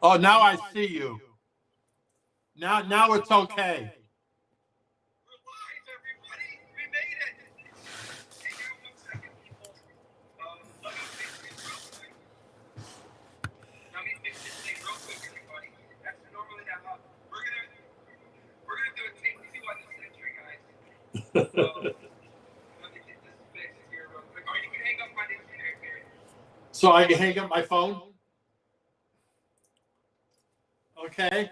Oh, now I see you. Now it's okay. We're live, everybody. We made it. Hang on 1 second, people. Let me fix this real quick. Everybody. That's normally that hot. We're gonna do a TCG World century, guys. Let me get this fixed here real quick. Or you can hang up my dictionary here. So I can hang up my phone? Okay.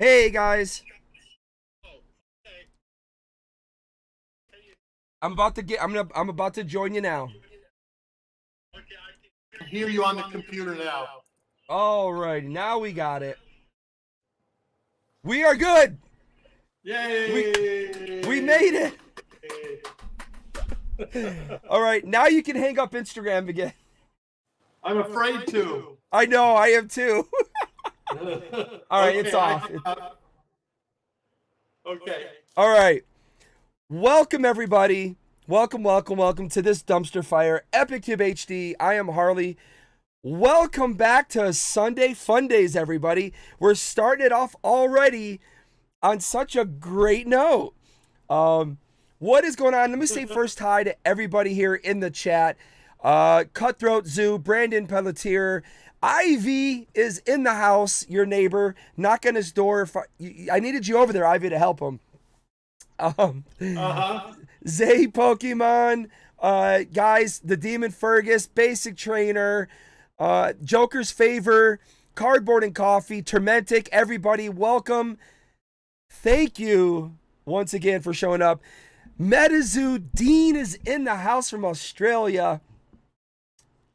Hey guys, I'm about to join you now. I can hear you on the computer now. All right, now we got it. We are good. Yay! We made it. All right, now you can hang up Instagram again. I'm afraid to. I know, I am too. All right, it's off. Okay. All right. Welcome everybody. Welcome to this dumpster fire EpicTube HD. I am Harley. Welcome back to Sunday Fun Days, everybody. We're starting it off already on such a great note. What is going on? Let me say first hi to everybody here in the chat. Cutthroat Zoo, Brandon Pelletier, Ivy is in the house, your neighbor, knock on his door. I needed you over there, Ivy, to help him. Zay Pokemon, guys, the Demon Fergus, Basic Trainer, Joker's Favor, Cardboard and Coffee, Tormentic, everybody, welcome. Thank you once again for showing up. MetaZoo, Dean is in the house from Australia.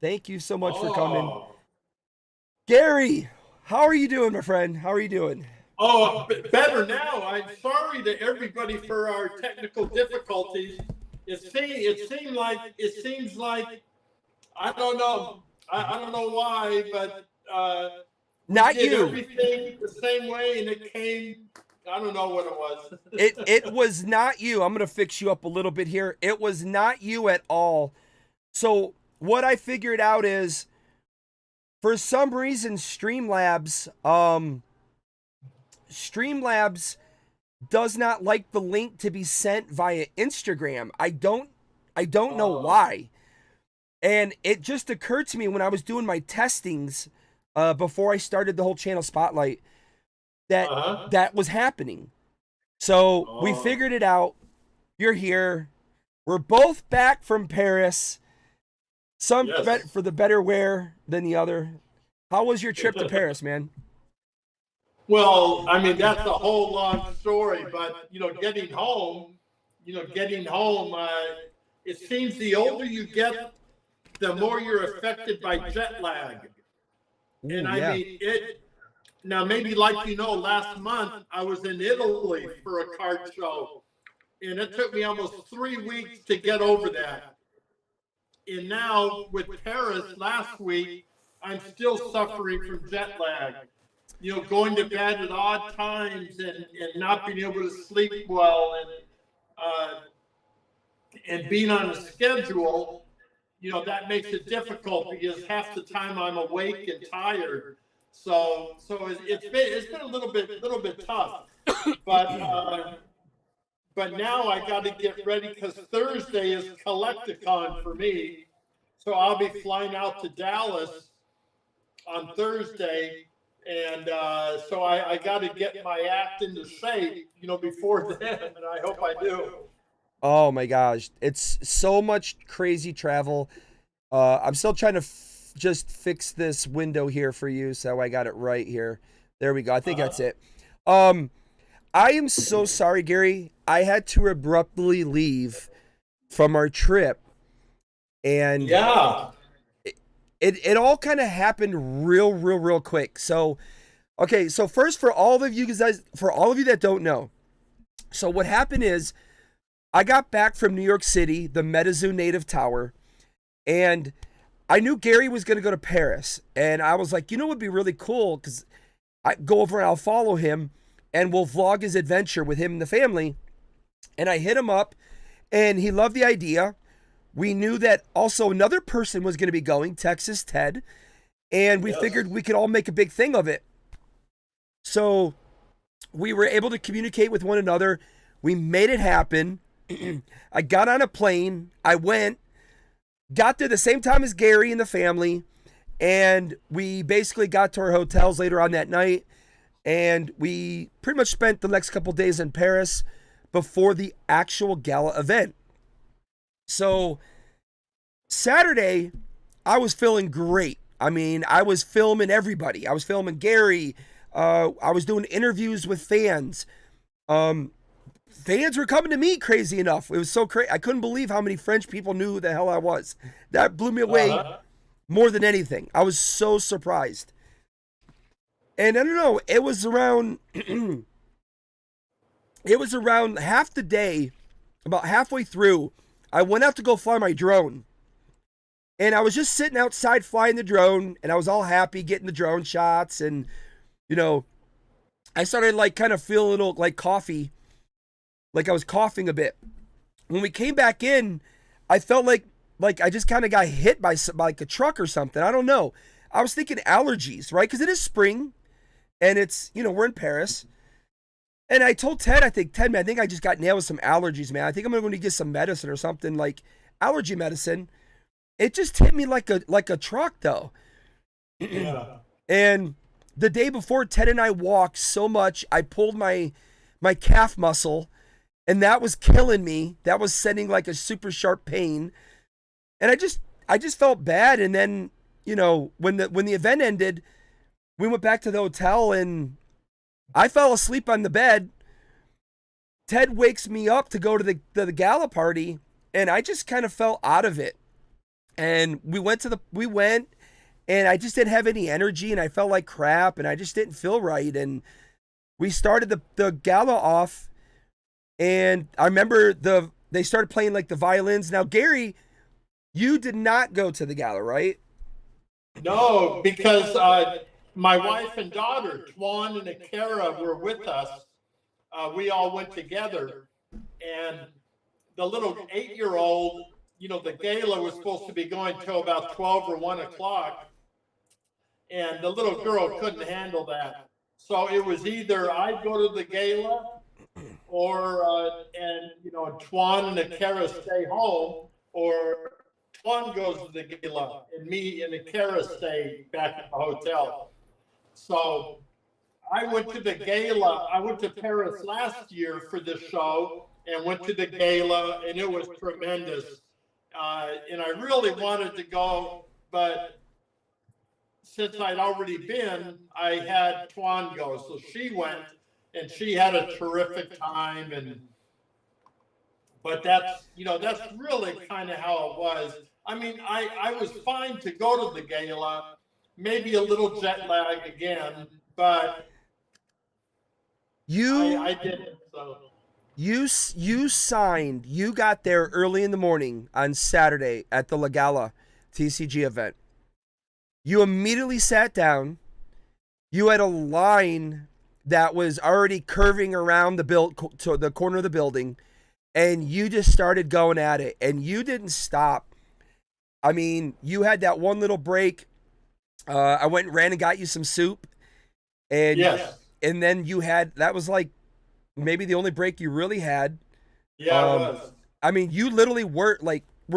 Thank you so much for coming. Gary, how are you doing, my friend? How are you doing? Oh, better now. I'm sorry to everybody for our technical difficulties. It seems like I don't know. I don't know why, but not we did you. Everything the same way, and it came. I don't know what it was. It was not you. I'm gonna fix you up a little bit here. It was not you at all. So what I figured out is, for some reason, Streamlabs Streamlabs does not like the link to be sent via Instagram. I don't know why. And it just occurred to me when I was doing my testings before I started the whole channel spotlight that that was happening. So we figured it out. You're here. We're both back from Paris. Some for the better wear than the other. How was your trip to Paris, man? Well, I mean, that's a whole long story, but, you know, getting home, it seems the older you get, the more you're affected by jet lag. Ooh, and I mean, now maybe like, you know, last month I was in Italy for a card show, and it took me almost 3 weeks to get over that. And now with Paris last week, I'm still suffering from jet lag. You know, going to bed at odd times and not being able to sleep well and being on a schedule, you know, that makes it difficult because half the time I'm awake and tired. So it's been a little bit tough. But now I got to get ready because Thursday is Collecticon for me. So I'll be flying out to Dallas on Thursday. And so I got to get my act into shape, you know, before then. And I hope I do. Oh my gosh. It's so much crazy travel. I'm still trying to just fix this window here for you. So I got it right here. There we go. I think that's it. I am so sorry, Gary. I had to abruptly leave from our trip. And yeah, it all kind of happened real quick. So, okay. So first, for all of you that don't know, so what happened is I got back from New York City, the MetaZoo native tower, and I knew Gary was going to go to Paris. And I was like, you know what would be really cool? Because I go over and I'll follow him and we'll vlog his adventure with him and the family. And I hit him up and he loved the idea. We knew that also another person was going to be going, Texas Ted. And we figured we could all make a big thing of it. So we were able to communicate with one another. We made it happen. I got on a plane. I went, got there the same time as Gary and the family. And we basically got to our hotels later on that night. And we pretty much spent the next couple days in Paris before the actual gala event. So Saturday, I was feeling great. I mean, I was filming everybody. I was filming Gary. I was doing interviews with fans. Fans were coming to me, crazy enough. It was so crazy. I couldn't believe how many French people knew who the hell I was. That blew me away more than anything. I was so surprised. And I don't know, it was around half the day, about halfway through, I went out to go fly my drone. And I was just sitting outside flying the drone, and I was all happy getting the drone shots. And, you know, I started like kind of feeling a little like coffee, like I was coughing a bit. When we came back in, I felt like I just kind of got hit by like a truck or something. I don't know. I was thinking allergies, right? Because it is spring. And it's, you know, we're in Paris. And I told Ted, Ted, man, I think I just got nailed with some allergies, man. I think I'm going to get some medicine or something, like allergy medicine. It just hit me like a truck, though. yeah. And the day before, Ted and I walked so much, I pulled my calf muscle, and that was killing me. That was sending like a super sharp pain. And I just felt bad. And then, you know, when the event ended, we went back to the hotel and I fell asleep on the bed. Ted wakes me up to go to the gala party, and I just kind of fell out of it. And we went and I just didn't have any energy, and I felt like crap, and I just didn't feel right. And we started the gala off, and I remember they started playing like the violins. Now, Gary, you did not go to the gala, right? No, because my wife and daughter, Twan and Akara, were with us. We all went together. And the little 8-year-old, you know, the gala was supposed to be going till about 12 or 1 o'clock. And the little girl couldn't handle that. So it was either I'd go to the gala, or and Twan and Akara stay home, or Twan goes to the gala and me and Akara stay back at the hotel. So I went to the gala. I went to Paris last year for the show and went to the gala, and it was tremendous. And I really wanted to go, but since I'd already been, I had Twan go. So she went, and she had a terrific time. But that's really kind of how it was. I mean, I was fine to go to the gala, maybe a little jet lag again, but I didn't. So You signed. You got there early in the morning on Saturday at the La Gala TCG event. You immediately sat down. You had a line that was already curving around to the corner of the building, and you just started going at it, and you didn't stop. I mean, you had that one little break. I went and ran and got you some soup, and yes. And then that was like maybe the only break you really had. Yeah, it was. I mean, you literally were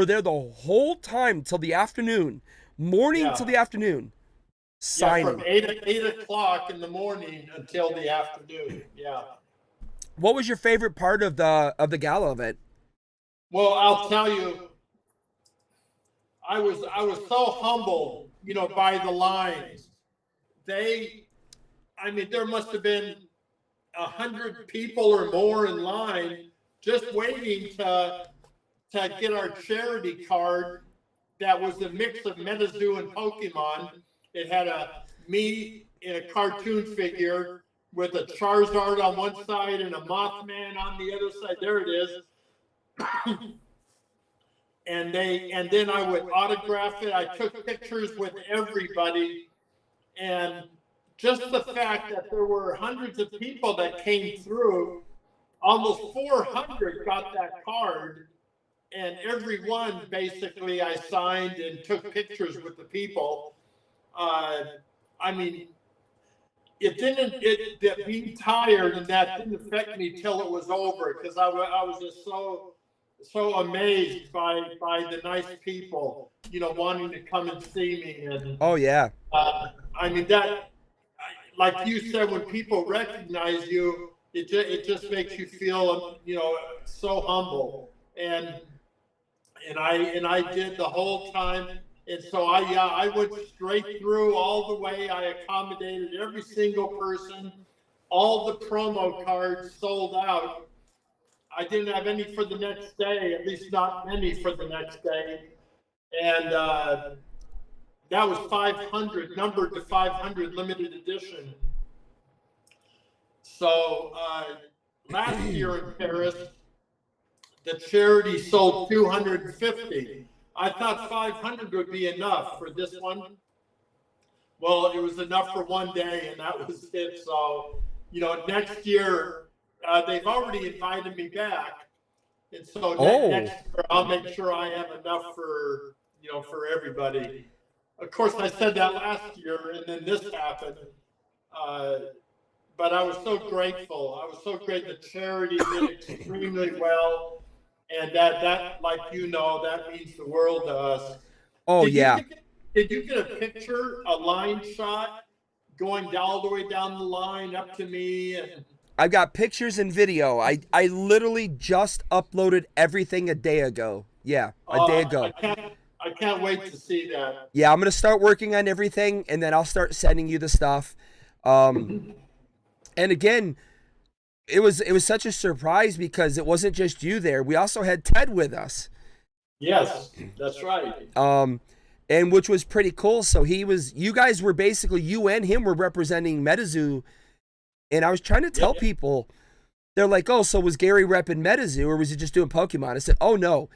there the whole time till the afternoon, morning till the afternoon, signing. Yeah, from 8 o'clock in the morning until the afternoon. Yeah. What was your favorite part of the gala event? Well, I'll tell you, I was so humbled, by the lines. There must have been 100 people or more in line just waiting to get our charity card. That was a mix of MetaZoo and Pokemon. It had me in a cartoon figure with a Charizard on one side and a Mothman on the other side. There it is. And then I would autograph it. I took pictures with everybody, and just the fact that there were hundreds of people that came through, almost 400 got that card, and every one basically I signed and took pictures with the people. Being tired and that didn't affect me till it was over, because I was just so amazed by the nice people, wanting to come and see me. And oh yeah, like you said, when people recognize you, it just makes you feel, so humble. And I did the whole time. And so I went straight through all the way. I accommodated every single person. All the promo cards sold out. I didn't have any for the next day, at least not many for the next day. And that was 500, numbered to 500, limited edition. So last year in Paris, the charity sold 250. I thought 500 would be enough for this one. Well, it was enough for one day, and that was it. So, next year, they've already invited me back. And so next year, I'll make sure I have enough for everybody. Of course, I said that last year, and then this happened. But I was so grateful. I was so great. The charity did extremely well. And that, like that means the world to us. Oh, Did you get a picture, a line shot, going all the way down the line up to me? And I've got pictures and video. I literally just uploaded everything a day ago. Yeah, a day ago. I can't wait to see that. Yeah, I'm gonna start working on everything, and then I'll start sending you the stuff. And again, it was such a surprise because it wasn't just you there. We also had Ted with us. Yes, that's right. And which was pretty cool. So you guys were basically, you and him were representing MetaZoo. And I was trying to tell people, they're like, oh, so was Gary repping MetaZoo or was he just doing Pokemon? I said, oh no,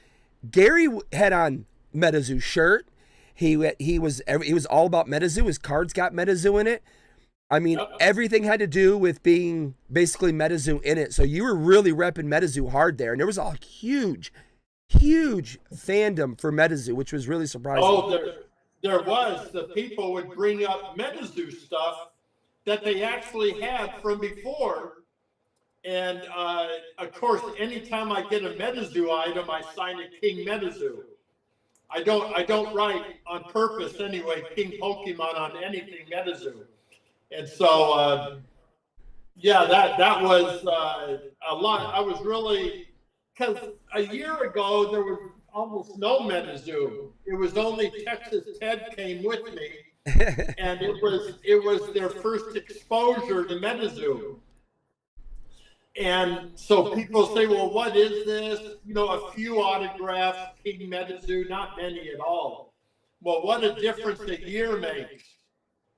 Gary had on MetaZoo shirt. He was all about MetaZoo. His cards got MetaZoo in it. I mean, everything had to do with being basically MetaZoo in it. So you were really repping MetaZoo hard there. And there was a huge fandom for MetaZoo, which was really surprising. Oh, there was. The people would bring up MetaZoo stuff that they actually had from before. And of course, anytime I get a MetaZoo item, I sign a King MetaZoo. I don't write on purpose anyway, King Pokemon on anything MetaZoo. And so, yeah, that was a lot. I was really, because a year ago there was almost no MetaZoo. It was only Texas Ted came with me, and it was their first exposure to MetaZoo. And so people say, well, what is this? You know, a few autographs, King MetaZoo, not many at all. Well, what a difference a year makes,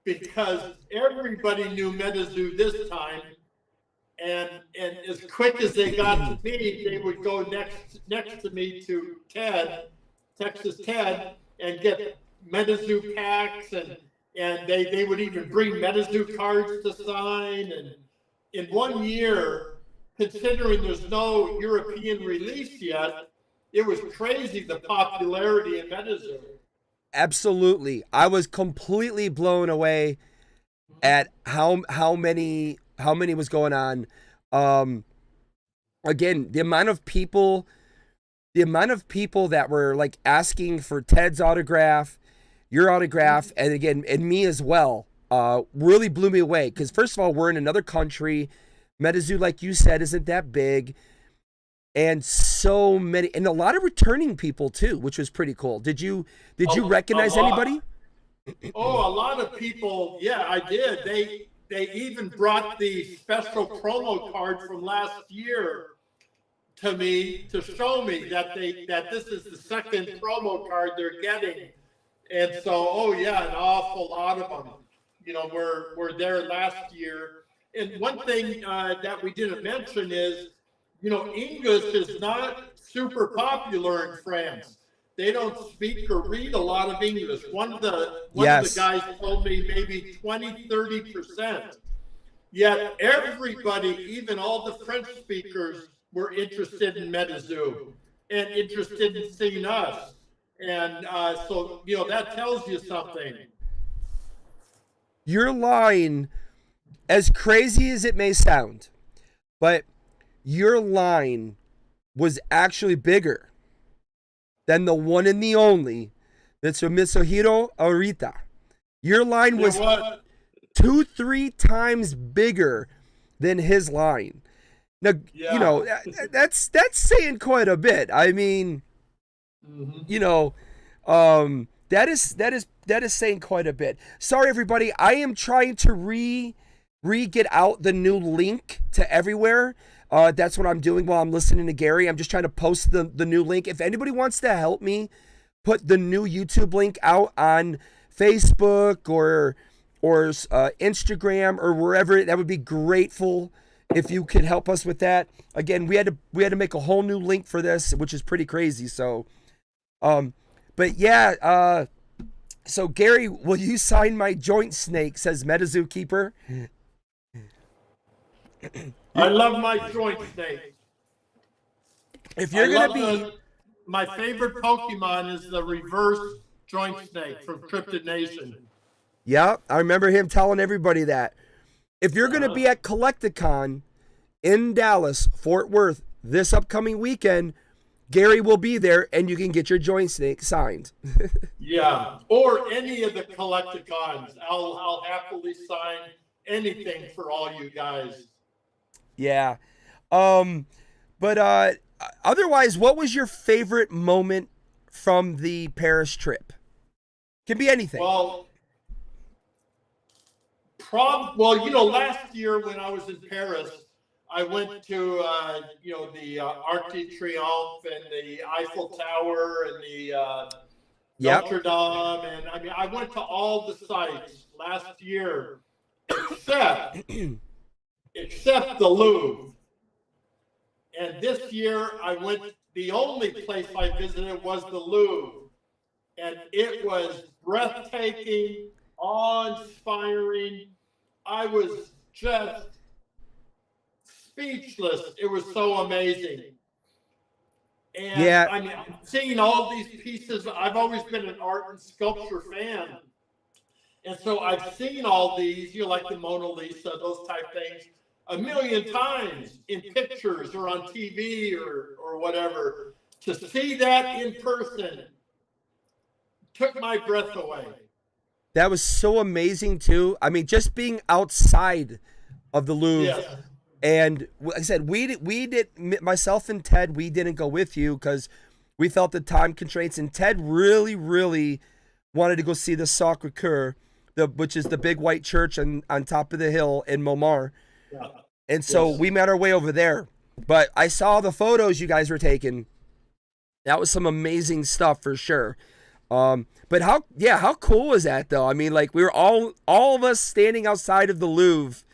because everybody knew MetaZoo this time. And as quick as they got to me, they would go next to me to Ted, Texas Ted, and get MetaZoo packs, and they would even bring MetaZoo cards to sign. And in 1 year, considering there's no European release yet, it was crazy, the popularity of MetaZoo. Absolutely. I was completely blown away at how many was going on. Again, the amount of people that were like asking for Ted's autograph, your autograph, and again, and me as well, really blew me away. Because first of all, we're in another country. MetaZoo, like you said, isn't that big. And so many, and a lot of returning people too, which was pretty cool. Did you recognize anybody? Oh, a lot of people. Yeah, I did. They even brought the special promo card from last year to me to show me that this is the second promo card they're getting. And so, oh yeah, an awful lot of them, you know, were there last year. And one thing that we didn't mention is, you know, English is not super popular in France. They don't speak or read a lot of English. One of the guys told me maybe 20-30%. Yet everybody, even all the French speakers, were interested in MetaZoo and interested in seeing us. And so, you know, that tells you something. Your line, as crazy as it may sound, but your line was actually bigger than the one and the only that's from Mitsuhiro Arita. Your line was 2-3 times bigger than his line. Now, you know, that's saying quite a bit. I mean, you know, that is saying quite a bit. Sorry, everybody. I am trying to get out the new link to everywhere. That's what I'm doing while I'm listening to Gary. I'm just trying to post the new link. If anybody wants to help me put the new YouTube link out on Facebook or Instagram or wherever, that would be grateful if you could help us with that. Again, we had to make a whole new link for this, which is pretty crazy. So, but yeah. So Gary, will you sign my joint snake? Says MetaZoo Keeper. I love my joint snake. If you're going to be... my favorite Pokemon is the reverse joint snake from Cryptid Nation. Yeah, I remember him telling everybody that. If you're going to be at Collecticon in Dallas, Fort Worth, this upcoming weekend, Gary will be there and you can get your joint snake signed. Yeah, or any of the Collecticons. I'll happily sign anything for all you guys. Yeah. But otherwise, what was your favorite moment from the Paris trip? Can be anything. Well, you know, last year when I was in Paris, I went to, you know, the Arc de Triomphe and the Eiffel Tower and the Notre Dame. And I mean, I went to all the sites last year, except the Louvre. And this year I went, the only place I visited was the Louvre. And it was breathtaking, awe-inspiring. I was just speechless. It was so amazing. And yeah. I mean, seeing all these pieces, I've always been an art and sculpture fan. And so I've seen all these, like the Mona Lisa, those type things, a million times in pictures or on TV or whatever. To see that in person took my breath away. That was so amazing too. I mean, just being outside of the Louvre. Yes. And like I said, we did myself and Ted, we didn't go with you because we felt the time constraints, and Ted really wanted to go see the Sacré-Cœur, which is the big white church on top of the hill in Montmartre. Yeah. And so we made our way over there. But I saw the photos you guys were taking. That was some amazing stuff for sure. But how cool was that though? I mean, like we were all of us standing outside of the Louvre.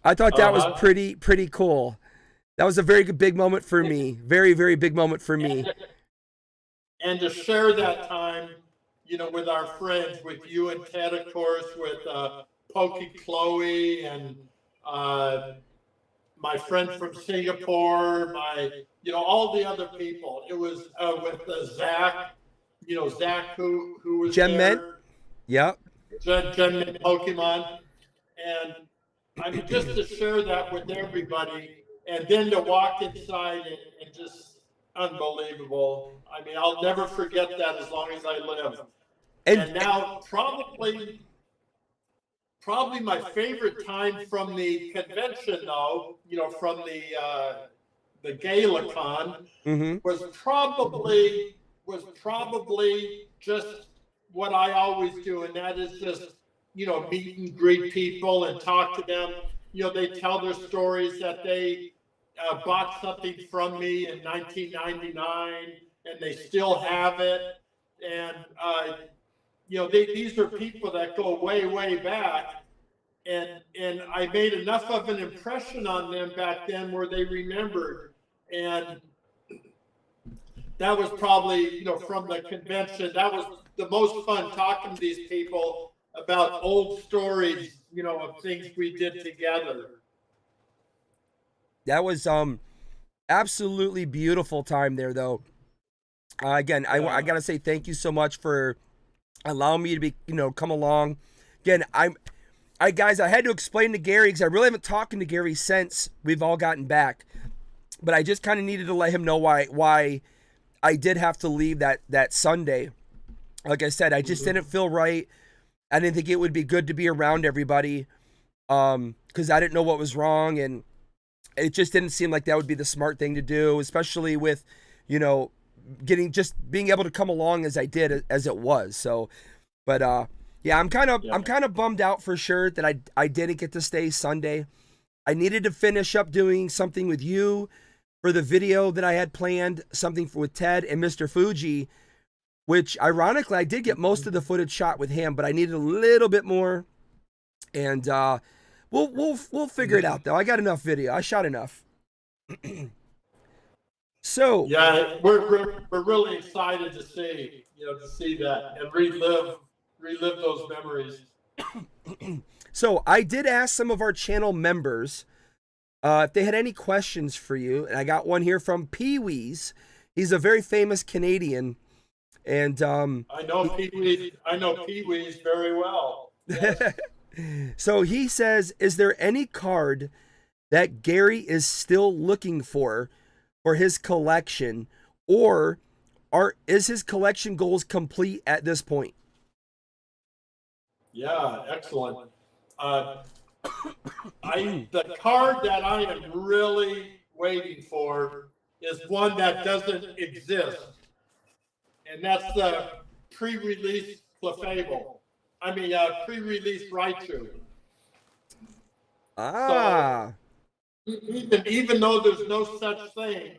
I thought that was pretty cool. That was a very good big moment for me. Very big moment for me. And to share that time, with our friends, with you and Ted, of course, with Pokey Chloe and my friend from Singapore, all the other people. It was with Zach, Zach who was Gem there. Mint? Yep. Gem Mint Pokemon. And I mean, just to share that with everybody, and then to walk inside and just unbelievable. I mean, I'll never forget that as long as I live. And now probably my favorite time from the convention, though, from the GalaCon, was probably just what I always do, and that is just meet and greet people and talk to them. They tell their stories that they bought something from me in 1999 and they still have it. And, these are people that go way back. And I made enough of an impression on them back then where they remembered. And that was probably, from the convention, that was the most fun talking to these people about old stories, of things we did together. That was absolutely beautiful time there, though. Again, I gotta say thank you so much for allowing me to be, come along. Again, I had to explain to Gary because I really haven't talked to Gary since we've all gotten back, but I just kind of needed to let him know why I did have to leave that Sunday. Like I said, I just didn't feel right. I didn't think it would be good to be around everybody because I didn't know what was wrong, and it just didn't seem like that would be the smart thing to do, especially with, being able to come along as I did as it was. So, but I'm kind of bummed out for sure that I didn't get to stay Sunday. I needed to finish up doing something with you for the video that I had planned, something with Ted and Mr. Fuji, which ironically I did get most of the footage shot with him, but I needed a little bit more. And we'll figure it out though. I got enough video. I shot enough. So yeah, we're really excited to see that and relive those memories. So I did ask some of our channel members if they had any questions for you, and I got one here from Pee-wee's. He's a very famous Canadian, and I know Pee-wee's very well. Yes. So he says, is there any card that Gary is still looking for his collection, or is his collection goals complete at this point? Yeah, excellent. The card that I am really waiting for is one that doesn't exist, and that's the pre-release Clefable. Pre-release Raichu. Ah. So, even though there's no such thing,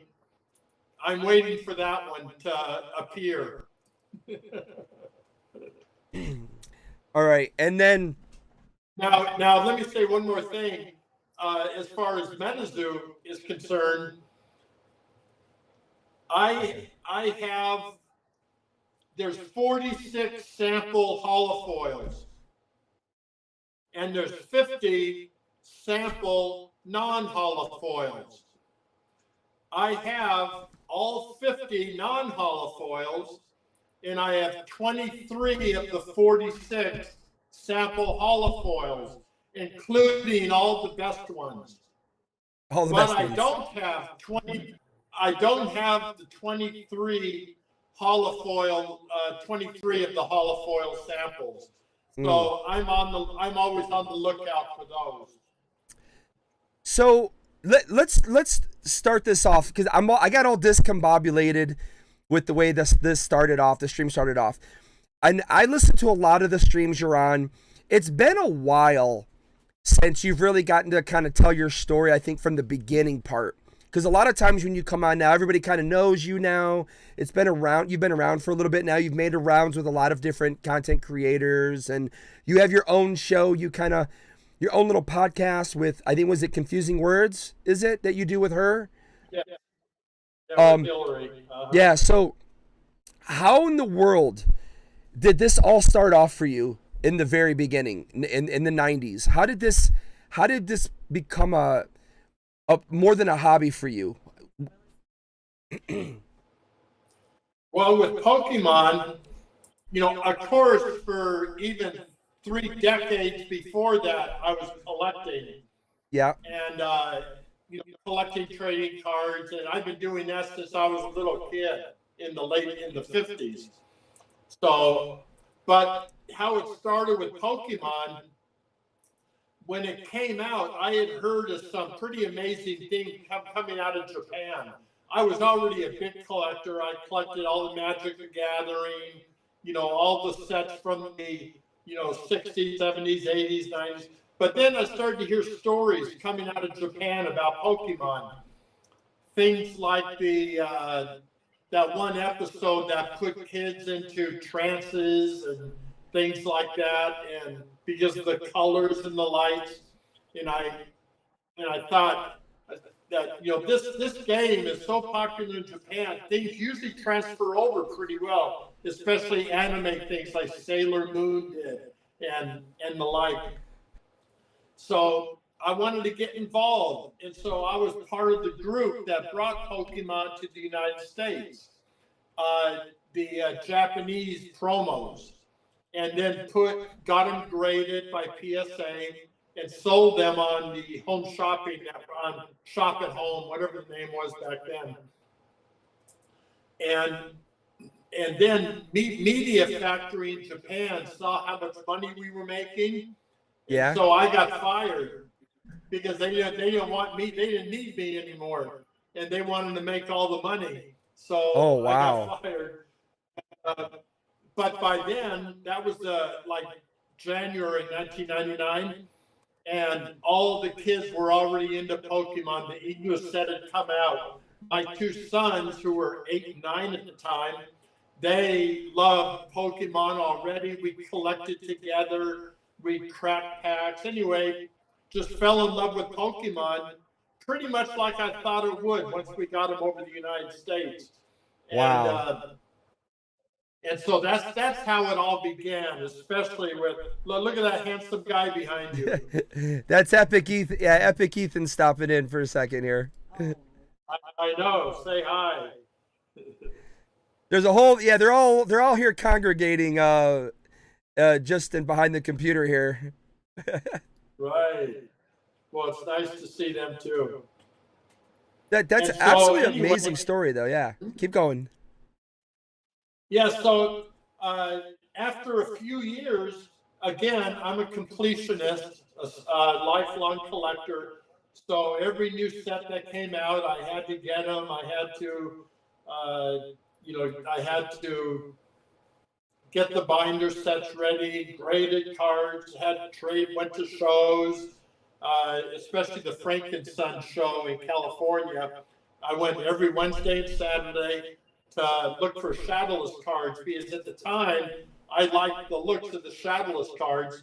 I'm waiting for that one to appear. All right, and then now let me say one more thing. As far as MetaZoo is concerned, there's 46 sample holofoils, and there's 50 sample non-holofoils. I have all 50 non-holofoils, and I have 23 of the 46 sample holofoils, including all the best ones. All the But best I ones. don't have 20. I don't have the 23 holofoil, 23 of the holofoil samples. So I'm always on the lookout for those. So let's start this off because I got all discombobulated with the way this started off. The stream started off, and I listened to a lot of the streams you're on. It's been a while since you've really gotten to kind of tell your story. I think from the beginning part, because a lot of times when you come on now, everybody kind of knows you now. It's been around. You've been around for a little bit now. You've made rounds with a lot of different content creators, and you have your own show. You kind of your own little podcast with, I think, was it Confusing Words? Is it that you do with her? Yeah. With Hillary. Yeah. So, how in the world did this all start off for you in the very beginning, in the '90s? How did this become a more than a hobby for you? Well, with Pokemon, of course, for even 3 decades before that, I was collecting. Yeah. And, collecting trading cards. And I've been doing that since I was a little kid in the 50s. So, but how it started with Pokemon, when it came out, I had heard of some pretty amazing things coming out of Japan. I was already a big collector. I collected all the Magic the Gathering, all the sets from the 60s, 70s, 80s, 90s. But then I started to hear stories coming out of Japan about Pokemon. Things like that one episode that put kids into trances and things like that, and because of the colors and the lights. And I thought that this game is so popular in Japan, things usually transfer over pretty well, especially anime things like Sailor Moon did and the like. So I wanted to get involved, and so I was part of the group that brought Pokemon to the United States, the Japanese promos, and then got them graded by PSA and sold them on the home shopping, on Shop at Home, whatever the name was back then. And then Media Factory in Japan saw how much money we were making. Yeah. So I got fired because they didn't want me. They didn't need me anymore, and they wanted to make all the money. So Oh, wow. I got fired. But by then, that was like January 1999, and all the kids were already into Pokemon. The English set had come out. My 2 sons, who were 8 and 9 at the time, they loved Pokemon already. We collected together. We cracked packs. Anyway, just fell in love with Pokemon pretty much like I thought it would once we got them over the United States. Wow. And so that's how it all began, especially with, look at that handsome guy behind you. That's Epic Ethan. Yeah, Epic Ethan stopping in for a second here. I know. Say hi. There's a whole, they're all here congregating just in behind the computer here. Right. Well, it's nice to see them too. That's And so, absolutely an anyway, amazing story though. Yeah. Keep going. Yeah, so after a few years, again, I'm a completionist, a lifelong collector. So every new set that came out, I had to get them. I had to, I had to get the binder sets ready, graded cards, had to trade, went to shows, especially the Frankenstein show in California. I went every Wednesday and Saturday to look for shadowless cards, because at the time I liked the looks of the shadowless cards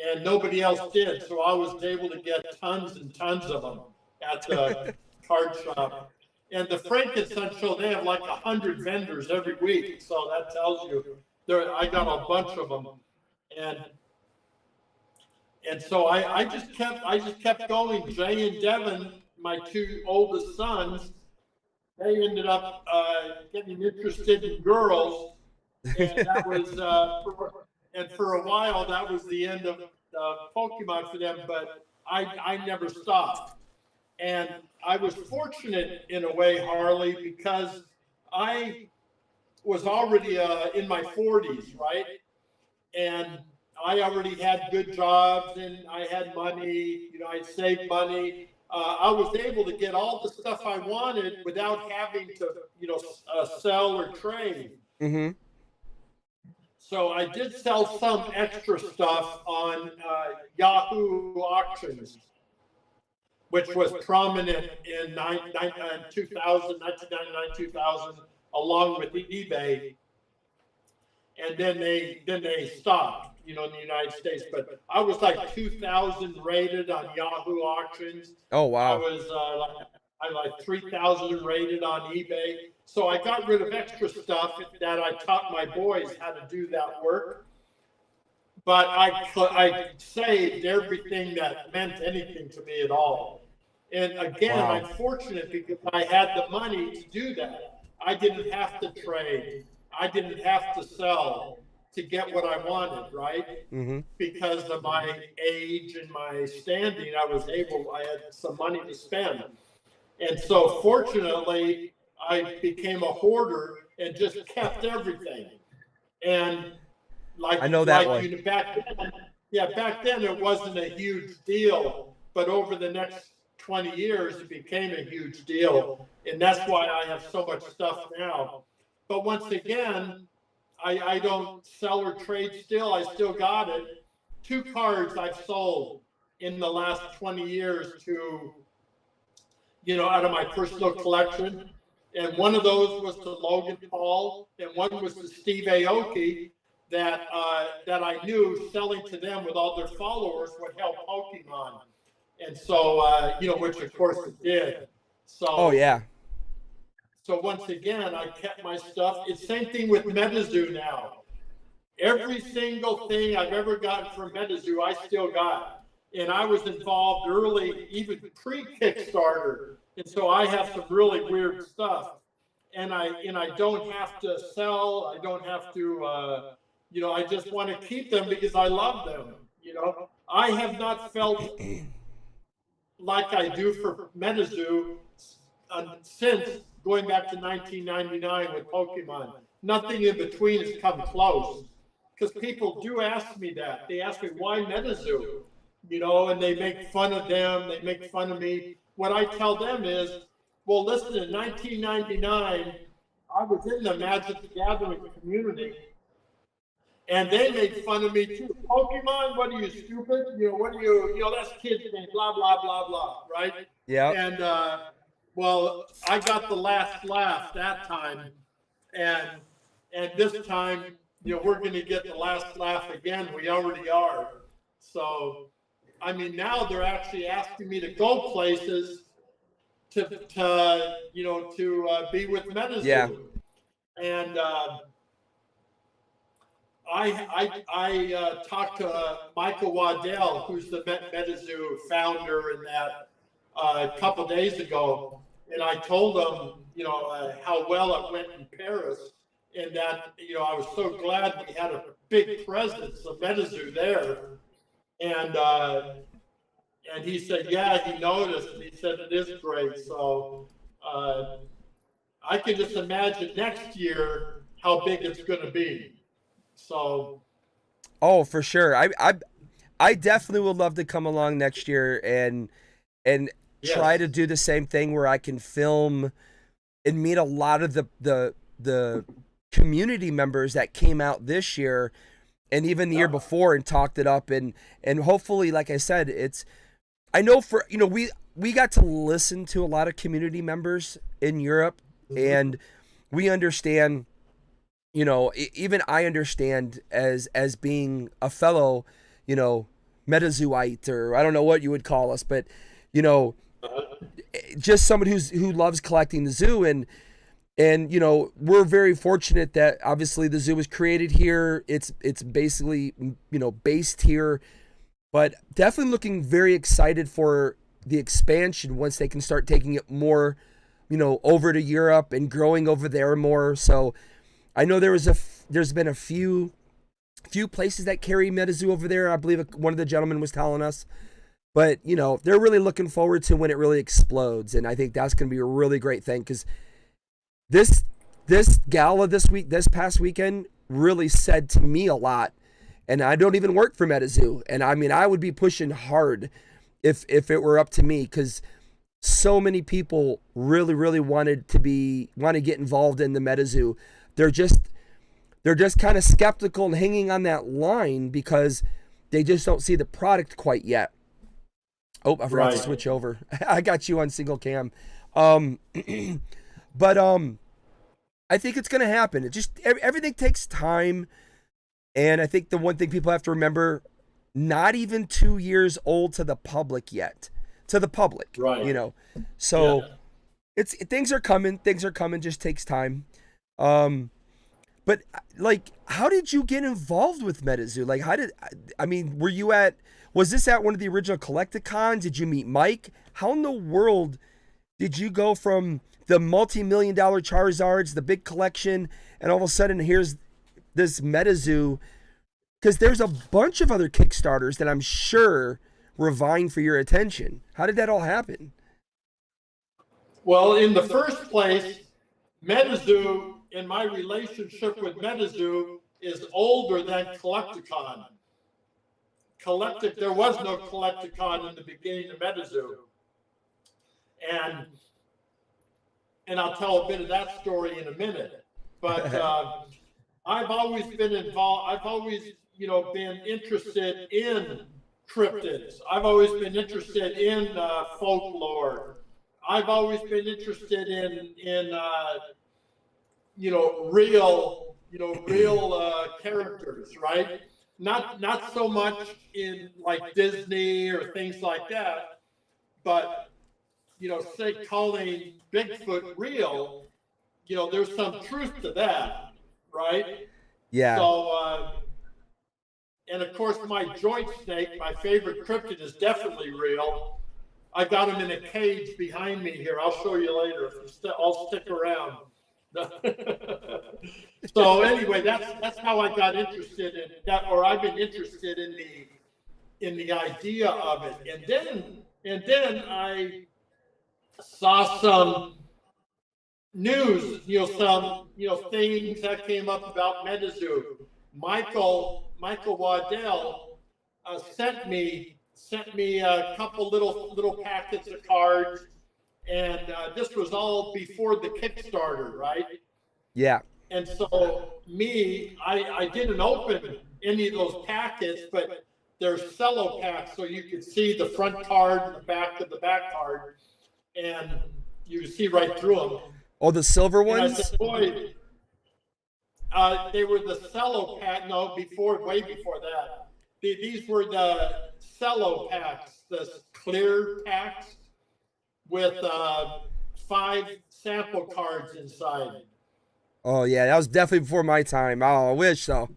and nobody else did. So I was able to get tons and tons of them at the card shop. And the Frankenstein show, they have like 100 vendors every week. So that tells you I got a bunch of them. And so I just kept going. Jay and Devin, my 2 oldest sons, they ended up getting interested in girls, and that was and for a while that was the end of Pokemon for them. But I never stopped, and I was fortunate in a way, Harley, because I was already in my 40s, right? And I already had good jobs and I had money, I'd saved money. I was able to get all the stuff I wanted without having to, sell or trade. Mm-hmm. So I did sell some extra stuff on Yahoo auctions, which was prominent in 1999, 2000, along with eBay. And then they stopped, in the United States. But I was like 2,000 rated on Yahoo auctions. Oh, wow. I was like 3,000 rated on eBay. So I got rid of extra stuff that I taught my boys how to do that work. But I saved everything that meant anything to me at all. And again, Wow. I'm fortunate because I had the money to do that. I didn't have to trade. I didn't have to sell to get what I wanted, right? Mm-hmm. Because of my age and my standing, I had some money to spend. And so fortunately, I became a hoarder and just kept everything. And I know that way. Back then it wasn't a huge deal, but over the next 20 years, it became a huge deal. And that's why I have so much stuff now. But once again, I don't sell or trade still. I still got it. 2 cards I've sold in the last 20 years to, out of my personal collection. And one of those was to Logan Paul, and one was to Steve Aoki that I knew selling to them with all their followers would help Pokemon. And so, which of course it did. So, oh, yeah. So once again, I kept my stuff. It's same thing with MetaZoo now. Every single thing I've ever gotten from MetaZoo, I still got. And I was involved early, even pre-Kickstarter. And so I have some really weird stuff. And I don't have to sell. I don't have to, I just want to keep them because I love them. I have not felt like I do for MetaZoo since going back to 1999 with Pokemon. Nothing in between has come close. Because people do ask me that. They ask me, why MetaZoo? And they make fun of them. They make fun of me. What I tell them is, well, listen, in 1999, I was in the Magic the Gathering community. And they made fun of me too. Pokemon, what are you, stupid? What are you, that's kids thing, blah, blah, blah, blah, right? Yeah. And, well, I got the last laugh that time. And this time, we're going to get the last laugh again. We already are. So, I mean, now they're actually asking me to go places to be with MetaZoo. Yeah. And I talked to Michael Waddell, who's the MetaZoo founder, and that a couple days ago, and I told him, how well it went in Paris, and that, I was so glad we had a big presence of MetaZoo there, and he said, yeah, he noticed, and he said it is great. So I can just imagine next year how big it's going to be. So, oh, for sure. I definitely would love to come along next year and yes. try to do the same thing where I can film and meet a lot of the community members that came out this year and even the year before and talked it up, and hopefully, like I said, I know for we got to listen to a lot of community members in Europe, and we understand, even I understand as being a fellow, MetaZooite, or I don't know what you would call us, but just somebody who loves collecting the zoo, and we're very fortunate that obviously the zoo was created here. It's basically based here, but definitely looking very excited for the expansion once they can start taking it more, over to Europe and growing over there more. So I know there's been a few few places that carry MetaZoo over there. I believe one of the gentlemen was telling us. But, you know, they're really looking forward to when it really explodes. And I think that's going to be a really great thing because this gala this past weekend really said to me a lot. And I don't even work for MetaZoo. And I mean, I would be pushing hard if it were up to me because so many people really, really want to get involved in the MetaZoo. They're just kind of skeptical and hanging on that line because they just don't see the product quite yet. Oh, I forgot to switch over. I got you on single cam. But I think it's going to happen. It just, everything takes time. And I think the one thing people have to remember, not even 2 years old to the public yet. To the public, right? You know, so things are coming. Things are coming. Just takes time. But like, how did you get involved with MetaZoo? Like, was this at one of the original Collecticons? Did you meet Mike? How in the world did you go from the multi-million-dollar Charizards, the big collection, and all of a sudden here's this MetaZoo? Because there's a bunch of other Kickstarters that I'm sure were vying for your attention. How did that all happen? Well, in the first place, MetaZoo, in my relationship with MetaZoo, is older than Collecticon. There was no Collecticon in the beginning of MetaZoo. And I'll tell a bit of that story in a minute. But I've always been involved. I've always, been interested in cryptids. I've always been interested in folklore. I've always been interested in real characters, right? Not so much in like Disney or things like that, but say calling Bigfoot real, there's some truth to that, right? Yeah. So, and of course, my joint snake, my favorite cryptid, is definitely real. I got him in a cage behind me here. I'll show you later. I'll stick around. So anyway, that's how I got interested in that, or I've been interested in the idea of it. And then I saw some news, some things that came up about MetaZoo. Michael Waddell sent me a couple little packets of cards, and this was all before the Kickstarter, right? Yeah. And so I didn't open any of those packets, but they're cello packs, so you can see the front card and the back of the back card, and you see right through them. Oh, the silver ones? And I said, boy, they were the cello pack. No, way before that. These were the cello packs, the clear packs with 5 sample cards inside. Oh yeah, that was definitely before my time. Oh, I wish so.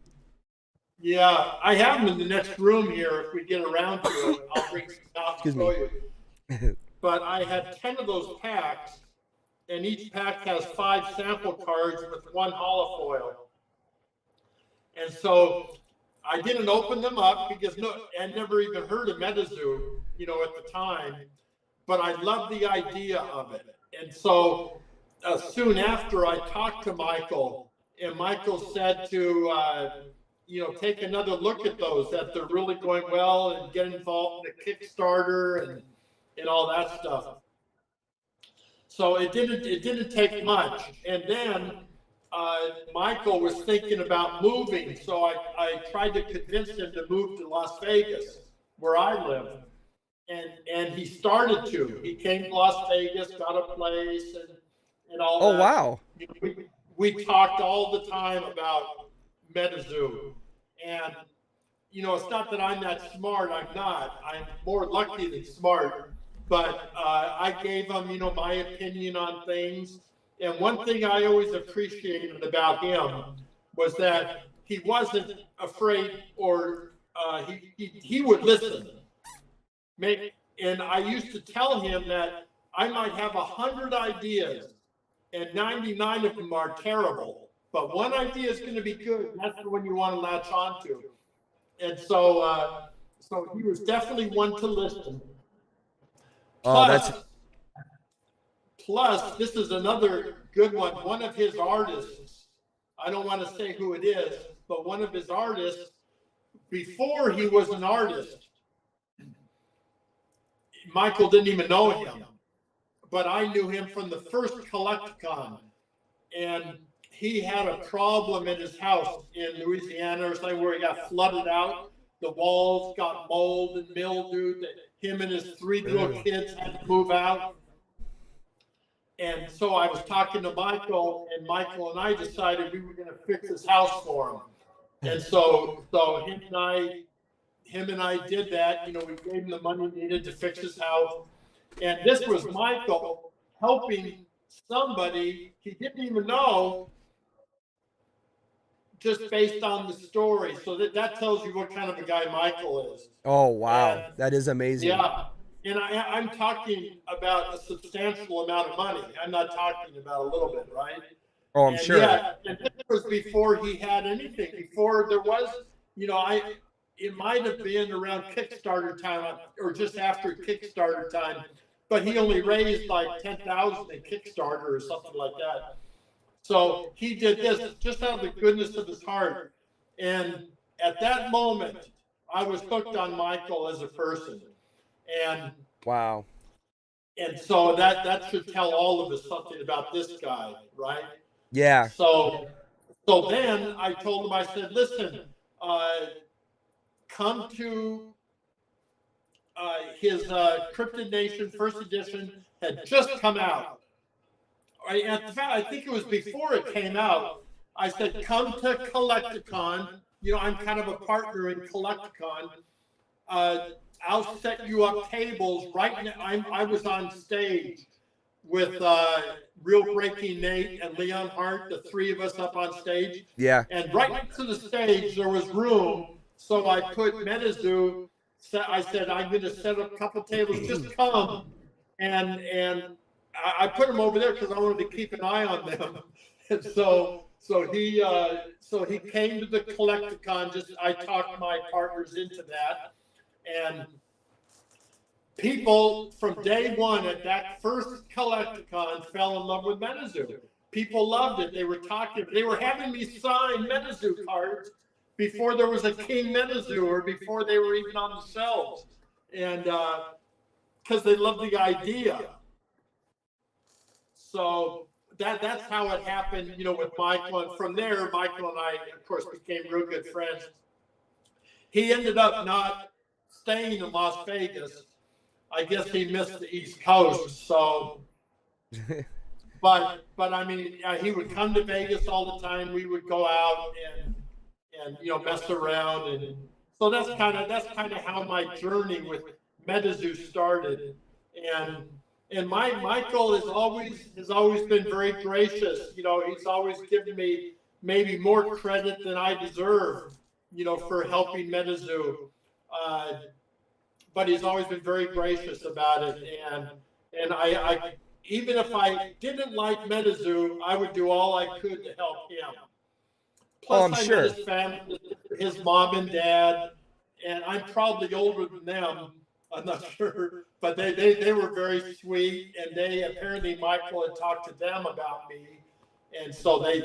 Yeah, I have them in the next room here. If we get around to it, I'll bring some out and show you. But I had 10 of those packs, and each pack has 5 sample cards with 1 holofoil. And so I didn't open them up because I never even heard of MetaZoo, at the time. But I loved the idea of it. And so soon after, I talked to Michael, and Michael said to, take another look at those, that they're really going well, and get involved in the Kickstarter and all that stuff. So it didn't take much. And then Michael was thinking about moving, so I tried to convince him to move to Las Vegas, where I live. And he started to. He came to Las Vegas, got a place, and all that. Oh, wow. We talked all the time about MetaZoo. And, it's not that I'm that smart. I'm not. I'm more lucky than smart. But I gave him, my opinion on things. And one thing I always appreciated about him was that he wasn't afraid, or he would listen. And I used to tell him that I might have 100 ideas, and 99 of them are terrible. but one idea is going to be good. And that's the one you want to latch onto. And so, so he was definitely one to listen. Oh, Plus, this is another good one. One of his artists, I don't want to say who it is, but one of his artists, before he was an artist, Michael didn't even know him, but I knew him from the first Collecticon. And he had a problem in his house in Louisiana or something where he got flooded out. The walls got mold and mildew. Him and his 3 little kids had to move out. And so I was talking to Michael, and Michael and I decided we were going to fix his house for him. And so him and I did that. You know, we gave him the money needed to fix his house. And this was Michael helping somebody he didn't even know, just based on the story. So that tells you what kind of a guy Michael is. oh, wow. That is amazing. Yeah. And I'm talking about a substantial amount of money. I'm not talking about a little bit, right? Oh, I'm sure. Yeah, and this was before he had anything. Before there was, you know, it might have been around Kickstarter time or just after Kickstarter time, but he only raised like 10,000 in Kickstarter or something like that. So he did this just out of the goodness of his heart. And at that moment, I was hooked on Michael as a person. And wow. And so that should tell all of us something about this guy, right? Yeah. So then I told him, I said, listen, come to his Cryptid Nation first edition had just come out. In fact, I think it was before it came out. I said, come to Collecticon. You know, I'm kind of a partner in Collecticon. I'll set you up tables right now. I was on stage with Real Breaking Nate and Leon Hart, the 3 of us up on stage. Yeah. And right next to the stage, there was room. So I put MetaZoo. I said, I'm going to set up a couple tables. Just come. And I put him over there because I wanted to keep an eye on them. And so he came to the Collecticon. I talked my partners into that. And people from day one at that first Collecticon fell in love with MetaZoo. People loved it. They were having me sign MetaZoo cards before there was a King MetaZoo or before they were even on the shelves. And because they loved the idea. So that's how it happened, you know, with Michael. And from there, Michael and I, of course, became real good friends. He ended up not staying in Las Vegas. I guess he missed the East Coast. So, but I mean, he would come to Vegas all the time. We would go out and you know, mess around, and so that's kind of how my journey with MetaZoo started. And Michael has always been very gracious. You know, he's always given me maybe more credit than I deserve, you know, for helping MetaZoo. But he's always been very gracious about it. And I even if I didn't like MetaZoo, I would do all I could to help him. Plus, I'm sure. met his family, his mom and dad, and I'm probably older than them. I'm not sure, but they were very sweet, and apparently Michael had talked to them about me, and so they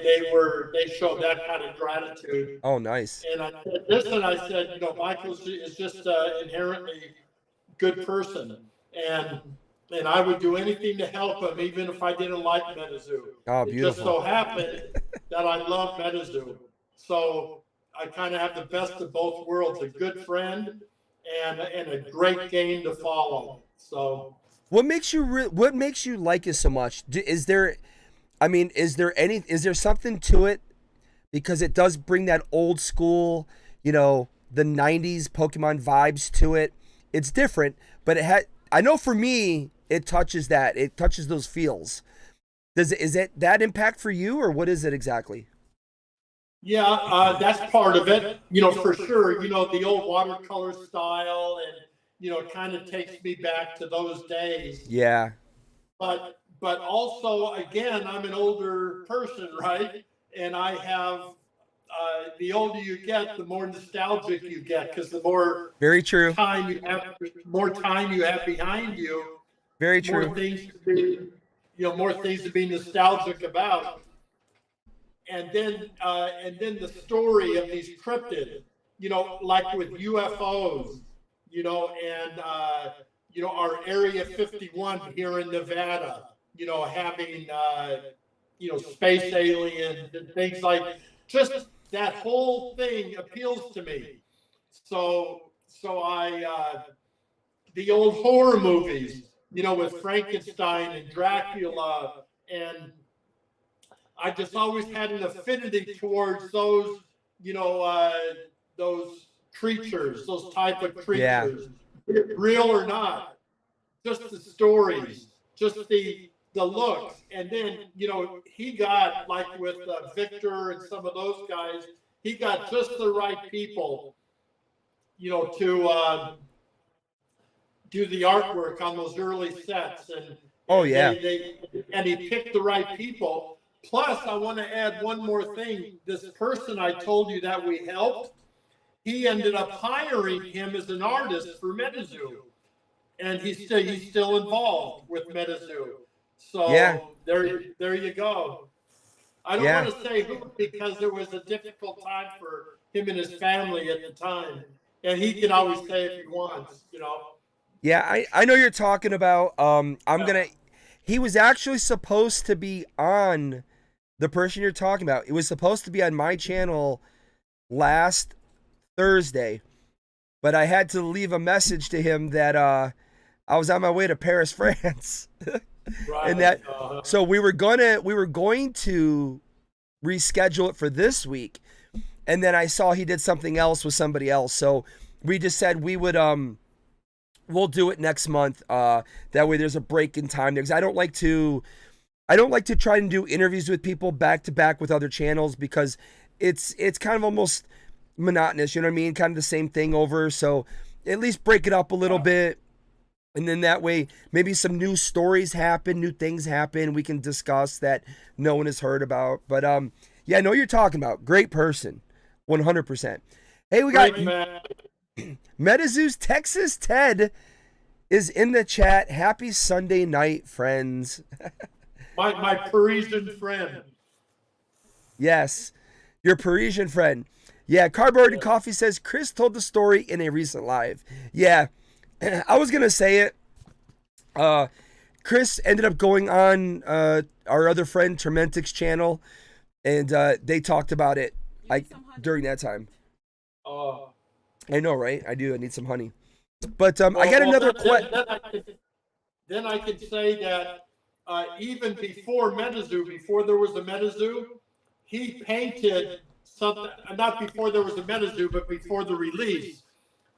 showed that kind of gratitude. Oh, nice. And I said, listen, I said, you know, Michael is just inherently good person, and I would do anything to help him, even if I didn't like MetaZoo. Oh, beautiful. It just so happened that I love MetaZoo, so I kind of have the best of both worlds: a good friend and a great game to follow. So, what makes you like it so much? Is there something to it? Because it does bring that old school, you know, the 90s Pokemon vibes to it. It's different, but I know for me, it touches that. It touches those feels. Is it that impact for you, or what is it exactly? Yeah, that's part of it, you know, for sure. You know, the old watercolor style, and, you know, it kind of takes me back to those days. Yeah. But also, again, I'm an older person, right? and I have. The older you get, the more nostalgic you get, because the more Very true. time you have, behind you, Very true. more things to be, more things to be nostalgic about. And then the story of these cryptids, like with UFOs, and our Area 51 here in Nevada, having space aliens and things like, just that whole thing appeals to me. So I the old horror movies, with Frankenstein and Dracula, and I just always had an affinity towards those, those creatures, those type of creatures, real or not. Just the stories, just the looks, and then he got, like with Victor and some of those guys, he got just the right people, to do the artwork on those early sets, and and he picked the right people. Plus, I want to add one more thing. This person I told you that we helped, he ended up hiring him as an artist for MetaZoo, and he's still involved with MetaZoo. So there you go. I don't want to say who, because it was a difficult time for him and his family at the time, and he can always say if he wants, Yeah, I know you're talking about. He was actually supposed to be on, the person you're talking about. It was supposed to be on my channel last Thursday, but I had to leave a message to him that I was on my way to Paris, France. Right. And that, so we were going to reschedule it for this week, and then I saw he did something else with somebody else. So we just said we would we'll do it next month. That way there's a break in time there, because I don't like to try and do interviews with people back to back with other channels, because it's kind of almost monotonous, you know what I mean? Kind of the same thing over. So at least break it up a little bit. And then that way, maybe some new stories happen, new things happen. We can discuss that no one has heard about. But yeah, I know you're talking about. Great person, 100%. Hey, we got MetaZoo's Texas Ted is in the chat. Happy Sunday night, friends. my Parisian friend. Yes, your Parisian friend. Yeah, Cardboard and Coffee says Chris told the story in a recent live. Yeah. I was going to say it. Chris ended up going on our other friend Trementic's channel, and they talked about it like during that time. I know, right? I do. I need some honey. But I got another question. Then I could say that even before MetaZoo, before there was a MetaZoo, he painted something, not before there was a MetaZoo, but before the release.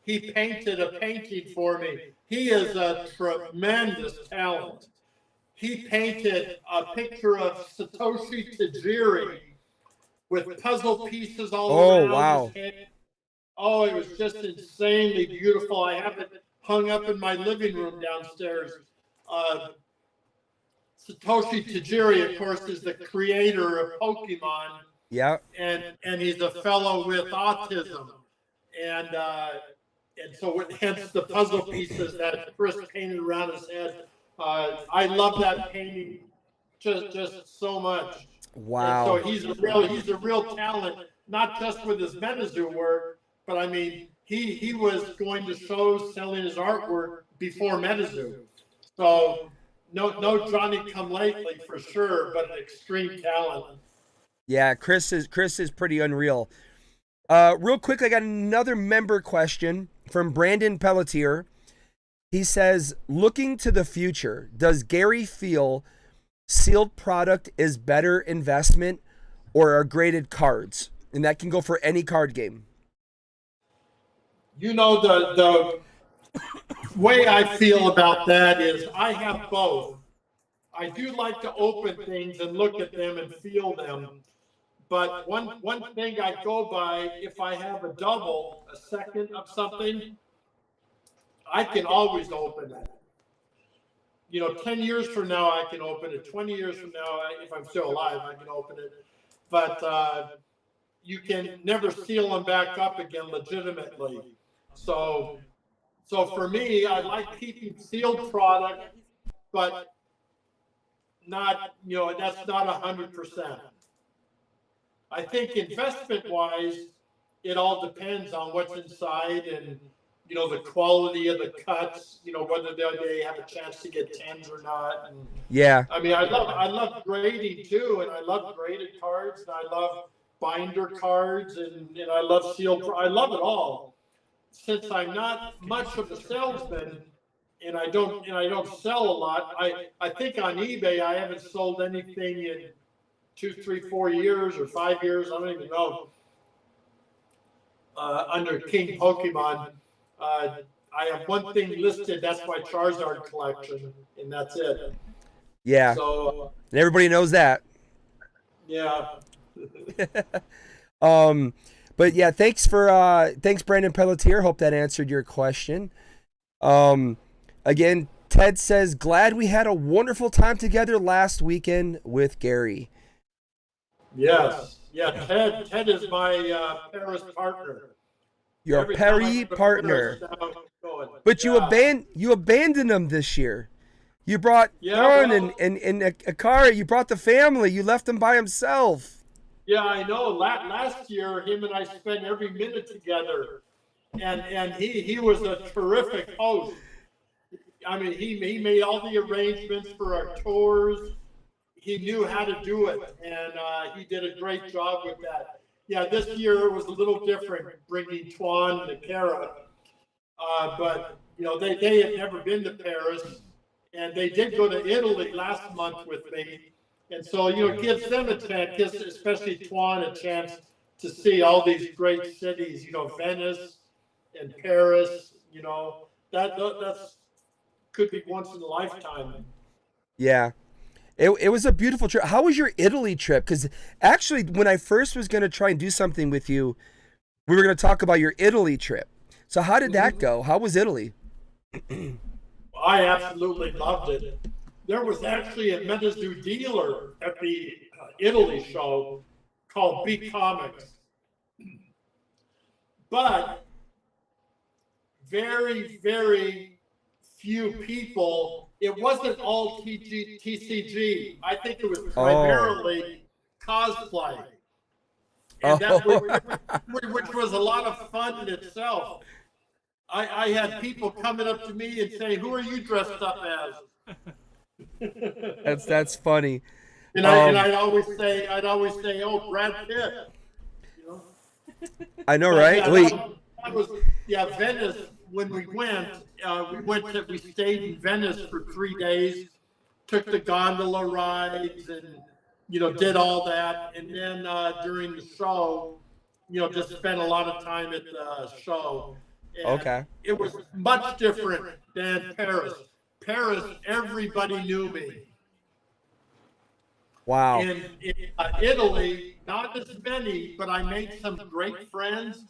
He painted a painting for me. He is a tremendous talent. He painted a picture of Satoshi Tajiri with puzzle pieces all around his head. Oh, it was just insanely beautiful. I have it hung up in my living room downstairs. Satoshi Tajiri, of course, is the creator of Pokemon. Yeah. And he's a fellow with autism. And so hence the puzzle pieces that Chris painted around his head. I love that painting just so much. Wow. And so he's a real talent, not just with his MetaZoo work, but I mean he was going to shows selling his artwork before MetaZoo. So no Johnny come lately for sure, but an extreme talent. Yeah, Chris is pretty unreal. Real quick, I got another member question from Brandon Pelletier. He says, looking to the future, does Gary feel sealed product is better investment or are graded cards? And that can go for any card game. The way I feel about that is I have both. I do like to open things and look at them and feel them. But one thing I go by, if I have a double, a second of something, I can always open it. 10 years from now, I can open it. 20 years from now, if I'm still alive, I can open it. but you can never seal them back up again legitimately. So for me, I like keeping sealed product, but not, that's not 100%. I think investment-wise, it all depends on what's inside and, the quality of the cuts, whether they have a chance to get 10s or not. And, Yeah. I mean, I love grading too, and I love graded cards, and I love binder cards, and I love sealed. I love it all. Since I'm not much of a salesman, and I don't sell a lot, I think on eBay I haven't sold anything in 2, 3, 4 years or 5 years. I don't even know. Under King Pokemon, I have one thing listed. That's my Charizard collection, and that's it. Yeah. So and everybody knows that. Yeah. But yeah, thanks Brandon Pelletier. Hope that answered your question. Again, Ted says, glad we had a wonderful time together last weekend with Gary. Yes. Yeah, Ted is my Paris partner. Your Paris partner. But you abandoned him this year. You brought Don and a car. You brought the family. You left him by himself. Yeah, I know. Last year, him and I spent every minute together, and he was a terrific host. I mean, he made all the arrangements for our tours. He knew how to do it, and he did a great job with that. Yeah, this year it was a little different, bringing Tuan and Kara, but they had never been to Paris, and they did go to Italy last month with me, and so it gives them a chance, especially Tuan, a chance to see all these great cities, Venice and Paris. That's could be once in a lifetime. Yeah. It was a beautiful trip. How was your Italy trip? Because actually, when I first was going to try and do something with you, we were going to talk about your Italy trip. So how did that go? How was Italy? I absolutely loved it. There was actually a MetaZoo dealer at the Italy show called B Comics. But very, very few people. It wasn't all TCG. I think it was primarily cosplay, and which was a lot of fun in itself. I had people coming up to me and saying, "Who are you dressed up as?" That's funny. And I'd always say, "Oh, Brad Pitt." I know, right? Venice. When we stayed in Venice for 3 days, took the gondola rides, and did all that, and then during the show, just spent a lot of time at the show. And it was much different than Paris. Paris, everybody knew me. Wow. In Italy, not as many, but I made some great friends.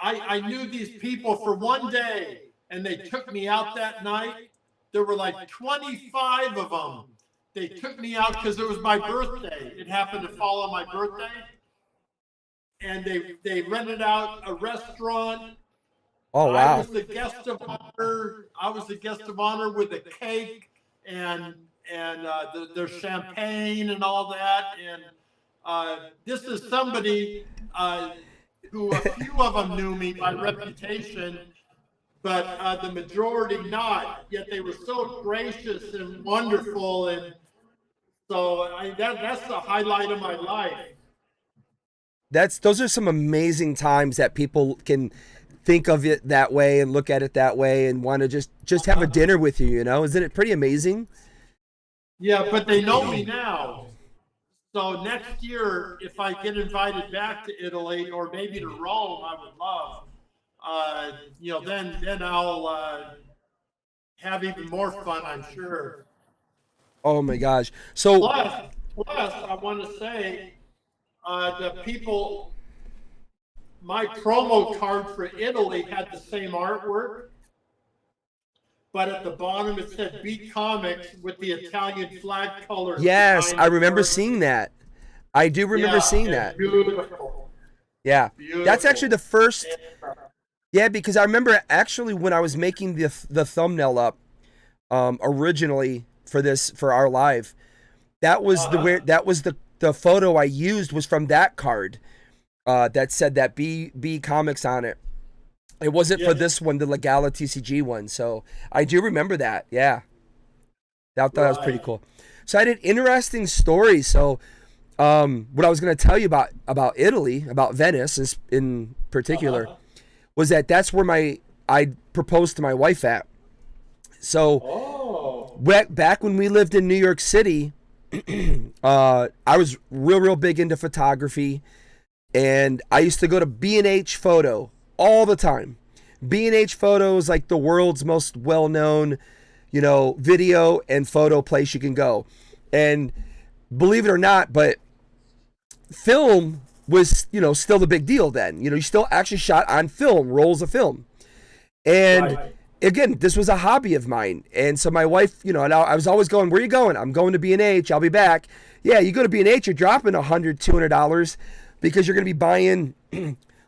I knew these people for one day, and they took me out that night. There were like 25 of them. They took me out because it was my birthday. It happened to fall on my birthday. And they rented out a restaurant. Oh, wow. I was the guest of honor with a cake and their champagne and all that. And this is somebody who a few of them knew me by reputation, but the majority not. Yet they were so gracious and wonderful, and so that's the highlight of my life. Those are some amazing times that people can think of it that way and look at it that way and want to just have a dinner with you. Isn't it pretty amazing? Yeah, but they know me now. So next year, if I get invited back to Italy or maybe to Rome, I would love. Then I'll have even more fun, I'm sure. Oh my gosh! So plus, I want to say, the people, my promo card for Italy had the same artwork, but at the bottom it said "B Comics" with the Italian flag colors. Yes, I remember seeing that. I do remember seeing it's that. Beautiful. Yeah. Beautiful. That's actually the first. Yeah, because I remember actually when I was making the thumbnail up originally for our live, that was the photo I used was from that card that said that B Comics on it. It wasn't for this one, the Legala TCG one. So I do remember that. Yeah. I thought that was pretty cool. So I did interesting stories. So what I was going to tell you about Italy, about Venice in particular, was that's where I proposed to my wife at. So back when we lived in New York City, I was real big into photography, and I used to go to B&H Photo all the time. B&H Photo is like the world's most well-known, video and photo place you can go. And believe it or not, but film was, still the big deal then. You still actually shot on film, rolls of film. And again, this was a hobby of mine. And so my wife, and I was always going, where are you going? I'm going to B&H. I'll be back. Yeah, you go to B&H, you're dropping $100, $200 because you're going to be buying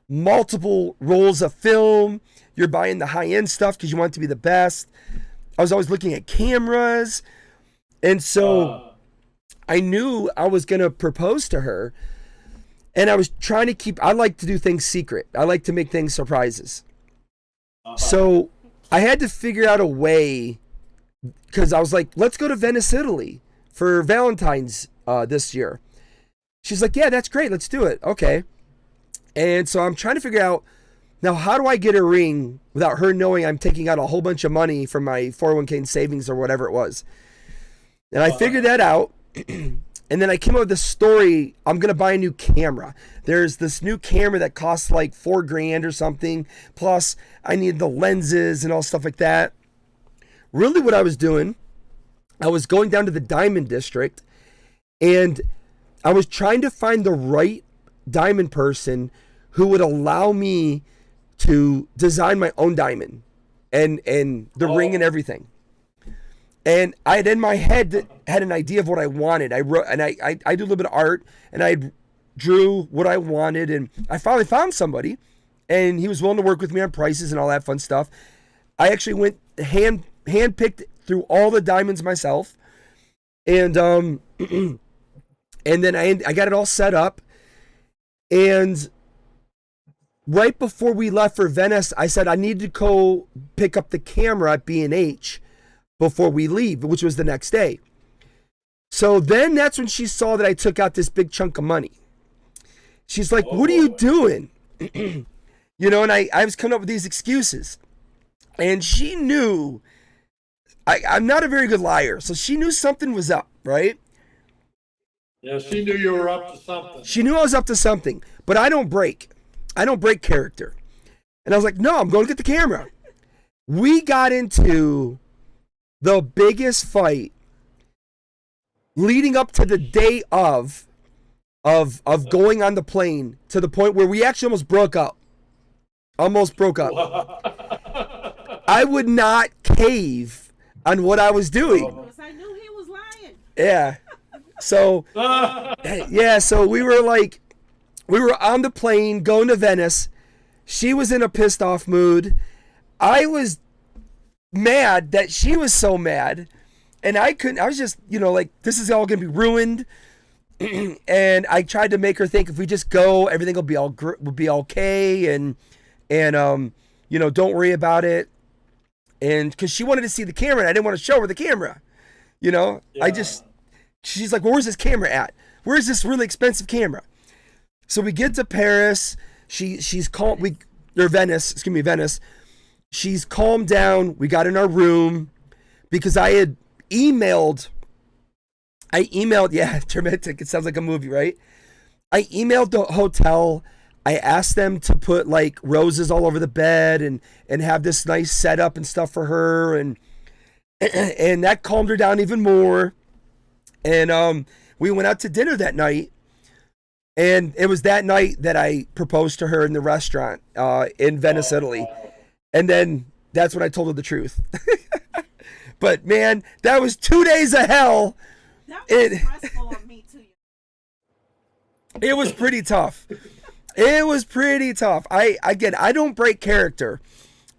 multiple rolls of film. You're buying the high-end stuff because you want it to be the best. I was always looking at cameras. And so I knew I was going to propose to her. And I was trying to I like to do things secret. I like to make things surprises. So I had to figure out a way, because I was like, let's go to Venice, Italy for Valentine's this year. She's like, yeah, that's great. Let's do it. Okay. And so I'm trying to figure out, now, how do I get a ring without her knowing I'm taking out a whole bunch of money from my 401k and savings or whatever it was? And I figured that out. And then I came up with this story. I'm going to buy a new camera. There's this new camera that costs like $4,000 or something. Plus, I need the lenses and all stuff like that. Really what I was doing, I was going down to the diamond district, and I was trying to find the right diamond person who would allow me to design my own diamond and the ring and everything. And I had in my head had an idea of what I wanted. I wrote, and I do a little bit of art, and I drew what I wanted, and I finally found somebody, and he was willing to work with me on prices and all that fun stuff. I actually went hand-picked through all the diamonds myself, and and then I got it all set up, and right before we left for Venice, I said I need to go pick up the camera at B&H before we leave, which was the next day. So then that's when she saw that I took out this big chunk of money. She's like, what are you doing? And I was coming up with these excuses. And she knew, I'm not a very good liar, so she knew something was up, right? Yeah, she knew you were up to something. She knew I was up to something, but I don't break character. And I was like, no, I'm going to get the camera. We got into the biggest fight leading up to the day of going on the plane, to the point where we actually almost broke up. I would not cave on what I was doing. I knew he was lying. Yeah. So, so we were on the plane going to Venice. She was in a pissed off mood. I was mad that she was so mad, and I was just, this is all going to be ruined. And I tried to make her think if we just go, everything will be okay. And don't worry about it. And because she wanted to see the camera, and I didn't want to show her the camera, Yeah. She's like, well, where's this camera at? Where's this really expensive camera? So we get to Paris. She's calm. Venice. She's calmed down. We got in our room because I had emailed. Yeah, dramatic. It sounds like a movie, right? I emailed the hotel. I asked them to put like roses all over the bed and have this nice setup and stuff for her, and that calmed her down even more. And we went out to dinner that night, and it was that night that I proposed to her in the restaurant in Venice, Italy. And then that's when I told her the truth. But man, that was 2 days of hell. That was stressful on me too. It was pretty tough. It was pretty tough. I don't break character,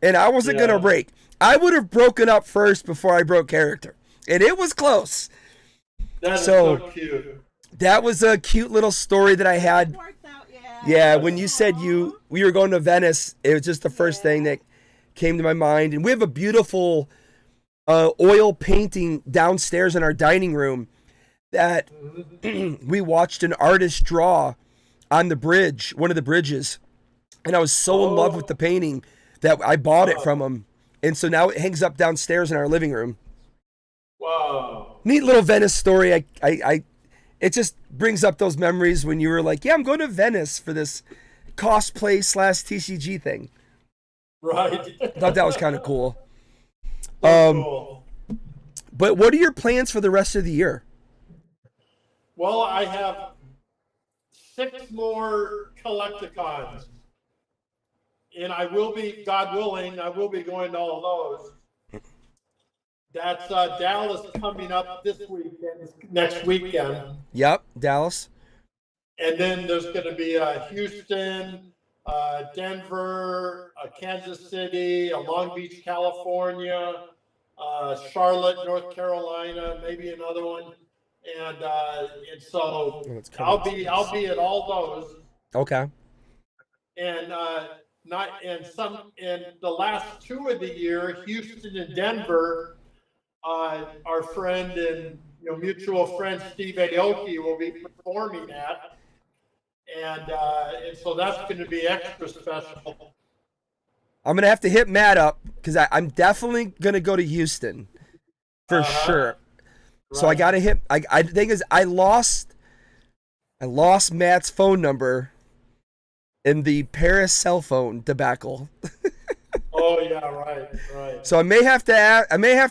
and I wasn't gonna break. I would have broken up first before I broke character, and it was close. That is so cute. That was a cute little story that I had. Worked out, Yeah, when you said we were going to Venice, it was just the first thing that came to my mind. And we have a beautiful oil painting downstairs in our dining room that we watched an artist draw on the bridge, one of the bridges. And I was so in love with the painting that I bought it from him. And so now it hangs up downstairs in our living room. Wow. Neat little Venice story. It just brings up those memories when you were like, yeah, I'm going to Venice for this cosplay / TCG thing. Right. I thought that was kind of cool. Cool. But what are your plans for the rest of the year? Well, I have 6 more collecticons. And I will be, God willing, I will be going to all those. That's Dallas coming up this weekend, next weekend. Yep, Dallas. And then there's going to be Houston, Denver, Kansas City, Long Beach, California, Charlotte, North Carolina, maybe another one. And so I'll be at all those. Okay. And the last 2 of the year, Houston and Denver. Our friend and mutual friend Steve Aoki will be performing at, and so that's going to be extra special. I'm gonna have to hit Matt up because I'm definitely gonna go to Houston for sure. Right. So I gotta hit. I the thing is I lost Matt's phone number in the Paris cell phone debacle. Oh yeah, right. So I may have to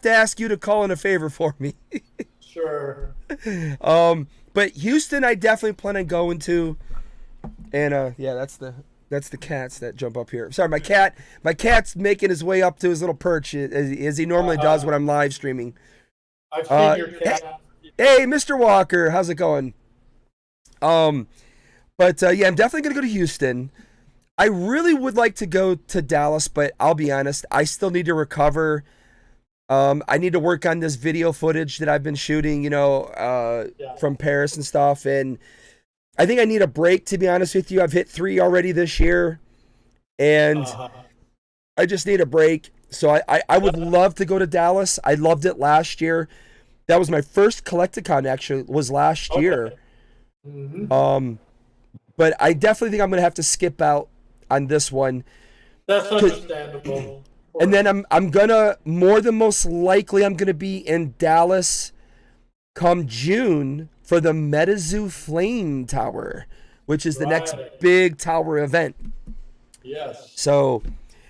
ask you to call in a favor for me. Sure. But Houston, I definitely plan on going to, and yeah, that's the cats that jump up here. Sorry, my cat's making his way up to his little perch as he normally does when I'm live streaming. I've seen your cat. Hey, Mr. Walker, how's it going? But yeah, I'm definitely gonna go to Houston. I really would like to go to Dallas, but I'll be honest, I still need to recover. I need to work on this video footage that I've been shooting, from Paris and stuff. And I think I need a break, to be honest with you. I've hit 3 already this year, and I just need a break. So I would love to go to Dallas. I loved it last year. That was my first Collecticon, actually, was last year. Mm-hmm. But I definitely think I'm going to have to skip out on this one. That's understandable. And then I'm gonna more than most likely I'm gonna be in Dallas come June for the MetaZoo Flame Tower, which is the next big tower event. Yes. So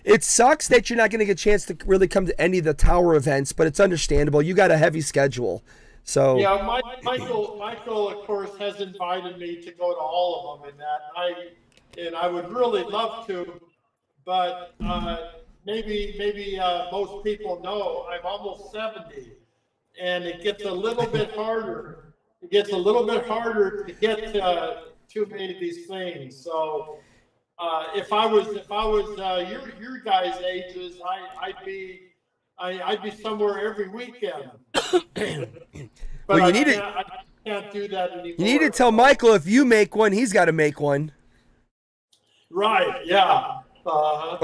it sucks that you're not gonna get a chance to really come to any of the tower events, but it's understandable. You got a heavy schedule. So yeah, Michael of course has invited me to go to all of them, and I would really love to, but maybe most people know I'm almost 70, and it gets a little bit harder. It gets a little bit harder to get too many of these things. So if I was your guys' ages, I'd be somewhere every weekend. But well, I can't do that anymore. You need to tell Michael if you make one, he's got to make one. Right, yeah. Well,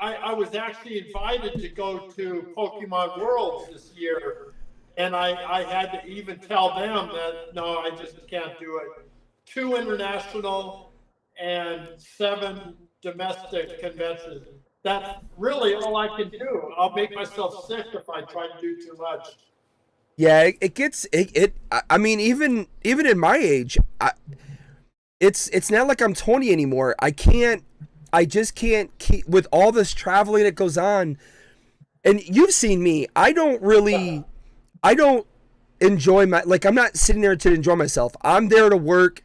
I was actually invited to go to Pokemon World this year, and I had to even tell them that, no, I just can't do it. 2 international and 7 domestic conventions. That's really all I can do. I'll make myself sick if I try to do too much. Yeah, it gets. I mean, even in my age, it's not like I'm 20 anymore. I just can't keep with all this traveling that goes on. And you've seen me. I don't enjoy I'm not sitting there to enjoy myself. I'm there to work.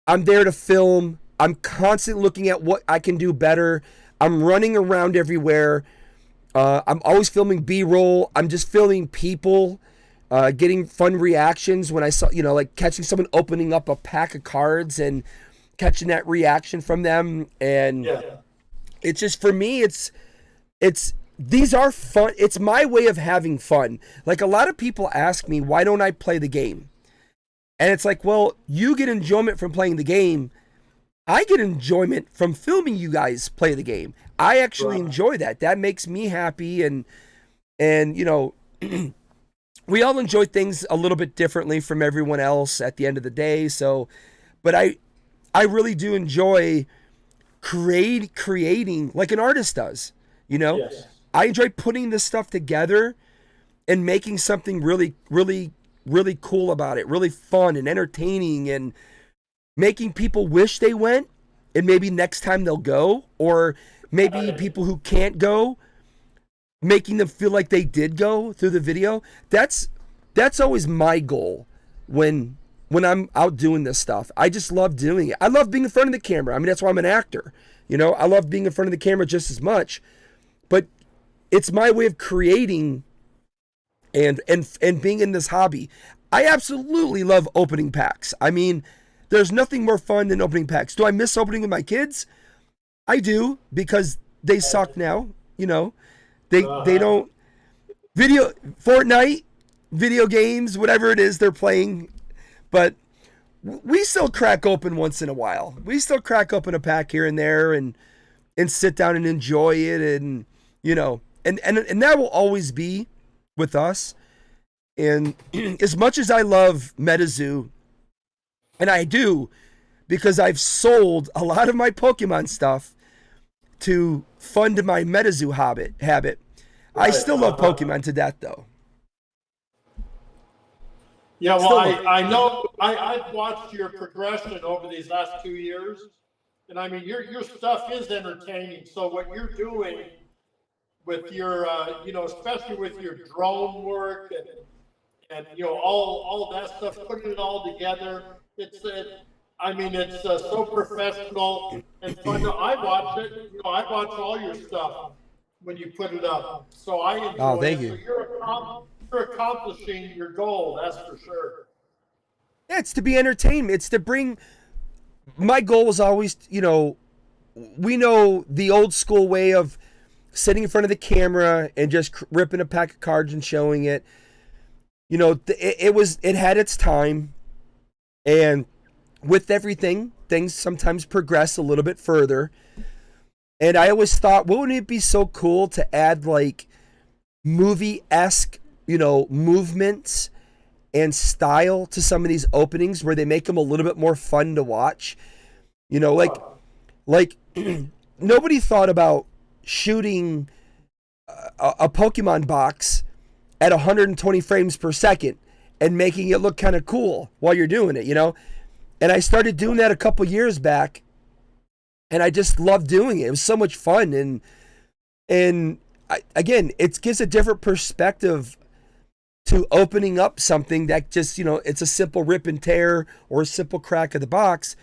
I'm there to film. I'm constantly looking at what I can do better. I'm running around everywhere. I'm always filming B-roll. I'm just filming people. getting fun reactions when I saw, like catching someone opening up a pack of cards and catching that reaction from them. And it's just, for me, these are fun. It's my way of having fun. Like, a lot of people ask me, why don't I play the game? And it's like, well, you get enjoyment from playing the game. I get enjoyment from filming you guys play the game. I actually enjoy that. That makes me happy. And we all enjoy things a little bit differently from everyone else at the end of the day. So, but I really do enjoy creating like an artist does, Yes. I enjoy putting this stuff together and making something really, really, really cool about it, really fun and entertaining, and making people wish they went, and maybe next time they'll go, or maybe people who can't go, making them feel like they did go through the video. That's always my goal when I'm out doing this stuff. I just love doing it. I love being in front of the camera. I mean, that's why I'm an actor. I love being in front of the camera just as much. But it's my way of creating and being in this hobby. I absolutely love opening packs. I mean, there's nothing more fun than opening packs. Do I miss opening with my kids? I do, because they suck now. They don't Fortnite, video games, whatever it is they're playing. But we still crack open once in a while. We still crack open a pack here and there and sit down and enjoy it, and and that will always be with us. And as much as I love MetaZoo, and I do, because I've sold a lot of my Pokemon stuff to fund my MetaZoo habit. I still love Pokemon to death, though. Yeah, well, I know I've watched your progression over these last 2 years, and I mean, your stuff is entertaining. So what you're doing with your, especially with your drone work and all that stuff, putting it all together, it's so professional and fun. I watch it. I watch all your stuff when you put it up. So I enjoy Oh, thank it. you. So you're accomplishing your goal, that's for sure. Yeah, it's to be entertainment. It's to bring. My goal is always, we know the old school way of sitting in front of the camera and just ripping a pack of cards and showing it. It had its time, and with everything, things sometimes progress a little bit further. And I always thought, wouldn't it be so cool to add like movie-esque, movements and style to some of these openings, where they make them a little bit more fun to watch. Like nobody thought about shooting a Pokemon box at 120 frames per second and making it look kind of cool while you're doing it, And I started doing that a couple years back, and I just loved doing it. It was so much fun, and again, it gives a different perspective to opening up something that just, it's a simple rip and tear or a simple crack of the box.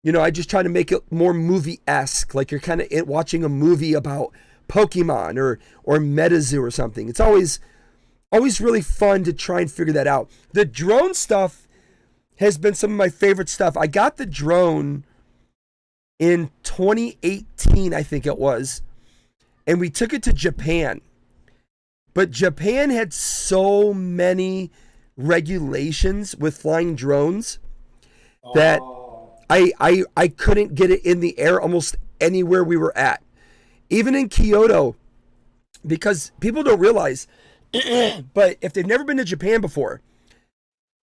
I just try to make it more movie-esque, like you're kind of watching a movie about Pokemon or MetaZoo or something. It's always really fun to try and figure that out. The drone stuff has been some of my favorite stuff. I got the drone in 2018, I think it was, and we took it to Japan. But Japan had so many regulations with flying drones that I couldn't get it in the air almost anywhere we were at. Even in Kyoto, because people don't realize, but if they've never been to Japan before,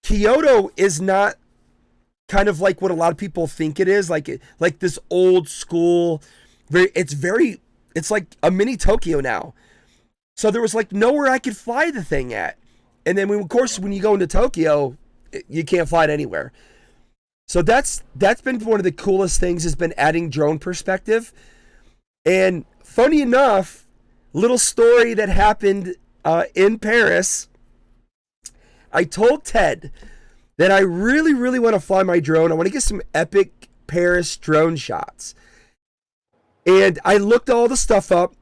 Kyoto is not kind of like what a lot of people think it is, like this old school, it's like a mini Tokyo now. So there was like nowhere I could fly the thing at. And then of course, when you go into Tokyo, you can't fly it anywhere. So that's been one of the coolest things, has been adding drone perspective. And funny enough, little story that happened in Paris, I told Ted that I really, really want to fly my drone. I want to get some epic Paris drone shots. And I looked all the stuff up,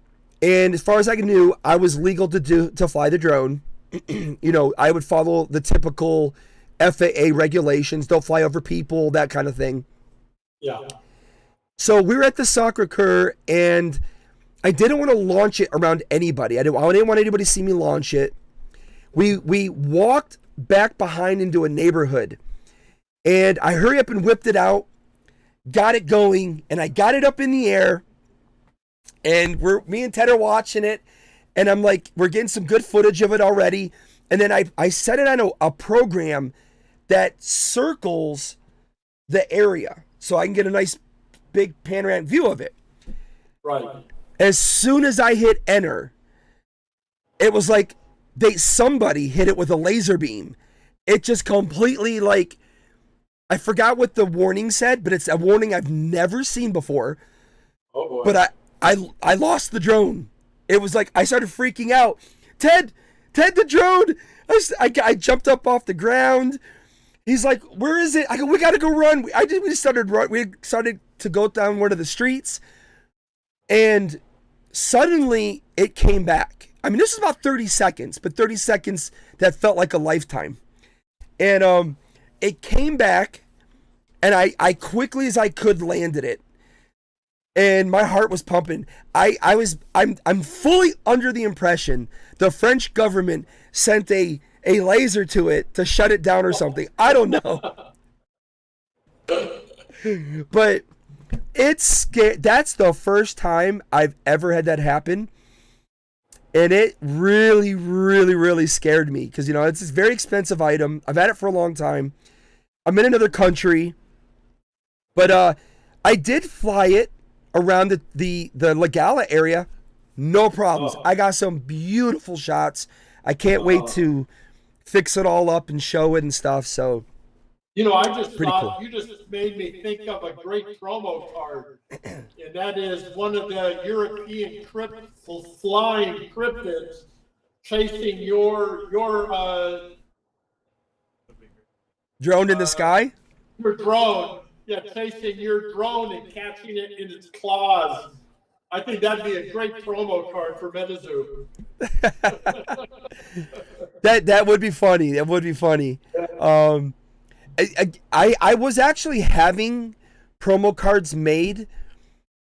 and as far as I knew, I was legal to fly the drone. I would follow the typical FAA regulations. Don't fly over people, that kind of thing. Yeah. So we were at the sacre-cœur, and I didn't want to launch it around anybody. I didn't want anybody to see me launch it. We walked back behind into a neighborhood, and I hurry up and whipped it out, got it going, and I got it up in the air, and me and Ted are watching it, and I'm like, we're getting some good footage of it already, and then I set it on a program that circles the area, so I can get a nice big panoramic view of it. Right. As soon as I hit enter, it was like somebody hit it with a laser beam. It just completely, like, I forgot what the warning said, but it's a warning I've never seen before. Oh boy. But I lost the drone. It was like I started freaking out. Ted, the drone! I jumped up off the ground. He's like, "Where is it?" I go, "We gotta go run." We started to go down one of the streets, and suddenly it came back. I mean, this is about 30 seconds, but 30 seconds that felt like a lifetime. And it came back, and I quickly as I could landed it, and my heart was pumping. I'm fully under the impression the French government sent a laser to it to shut it down or something. I don't know. But it's scary. That's the first time I've ever had that happen. And it really, really, really scared me. Because, it's this very expensive item. I've had it for a long time. I'm in another country. But I did fly it around the La Gala area. No problems. I got some beautiful shots. I can't wait to fix it all up and show it and stuff. So, I just pretty thought cool. you just made me think of a great promo card, and that is one of the European flying cryptids chasing your Drone in the sky? your drone. Yeah, chasing your drone and catching it in its claws. I think that'd be a great promo card for MetaZoo. That would be funny. That would be funny. I was actually having promo cards made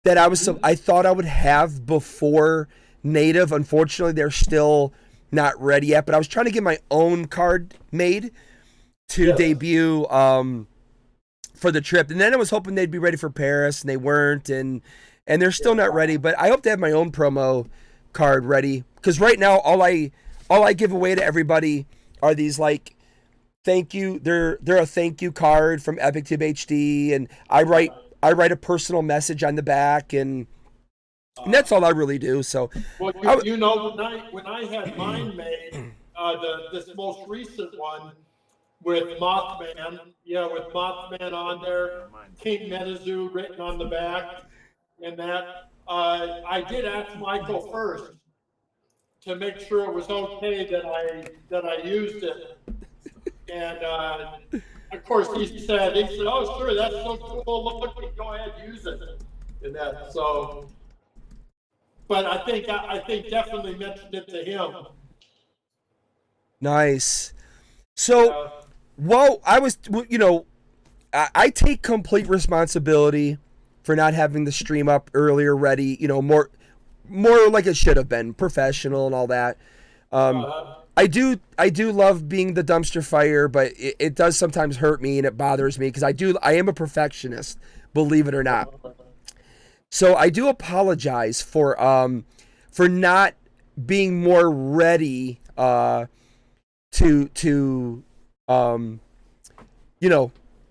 that I thought I would have before native. Unfortunately, they're still not ready yet. But I was trying to get my own card made to debut for the trip, and then I was hoping they'd be ready for Paris, and they weren't, and they're still not ready. But I hope to have my own promo card ready, because right now all I give away to everybody are these, like, thank you. They're a thank you card from EpicTube HD, and I write a personal message on the back, and that's all I really do. So, well, when I had mine made, this most recent one with Mothman, on there, King MetaZoo written on the back, and that I did ask Michael first to make sure it was okay that I used it. And of course, he said, "Oh, sure, that's so cool. Look, go ahead, use it." And that, so, but I think definitely mentioned it to him. Nice. So, I take complete responsibility for not having the stream up earlier, ready. More like it should have been, professional and all that. I do love being the dumpster fire, but it does sometimes hurt me and it bothers me because I am a perfectionist, believe it or not. So I do apologize for not being more ready to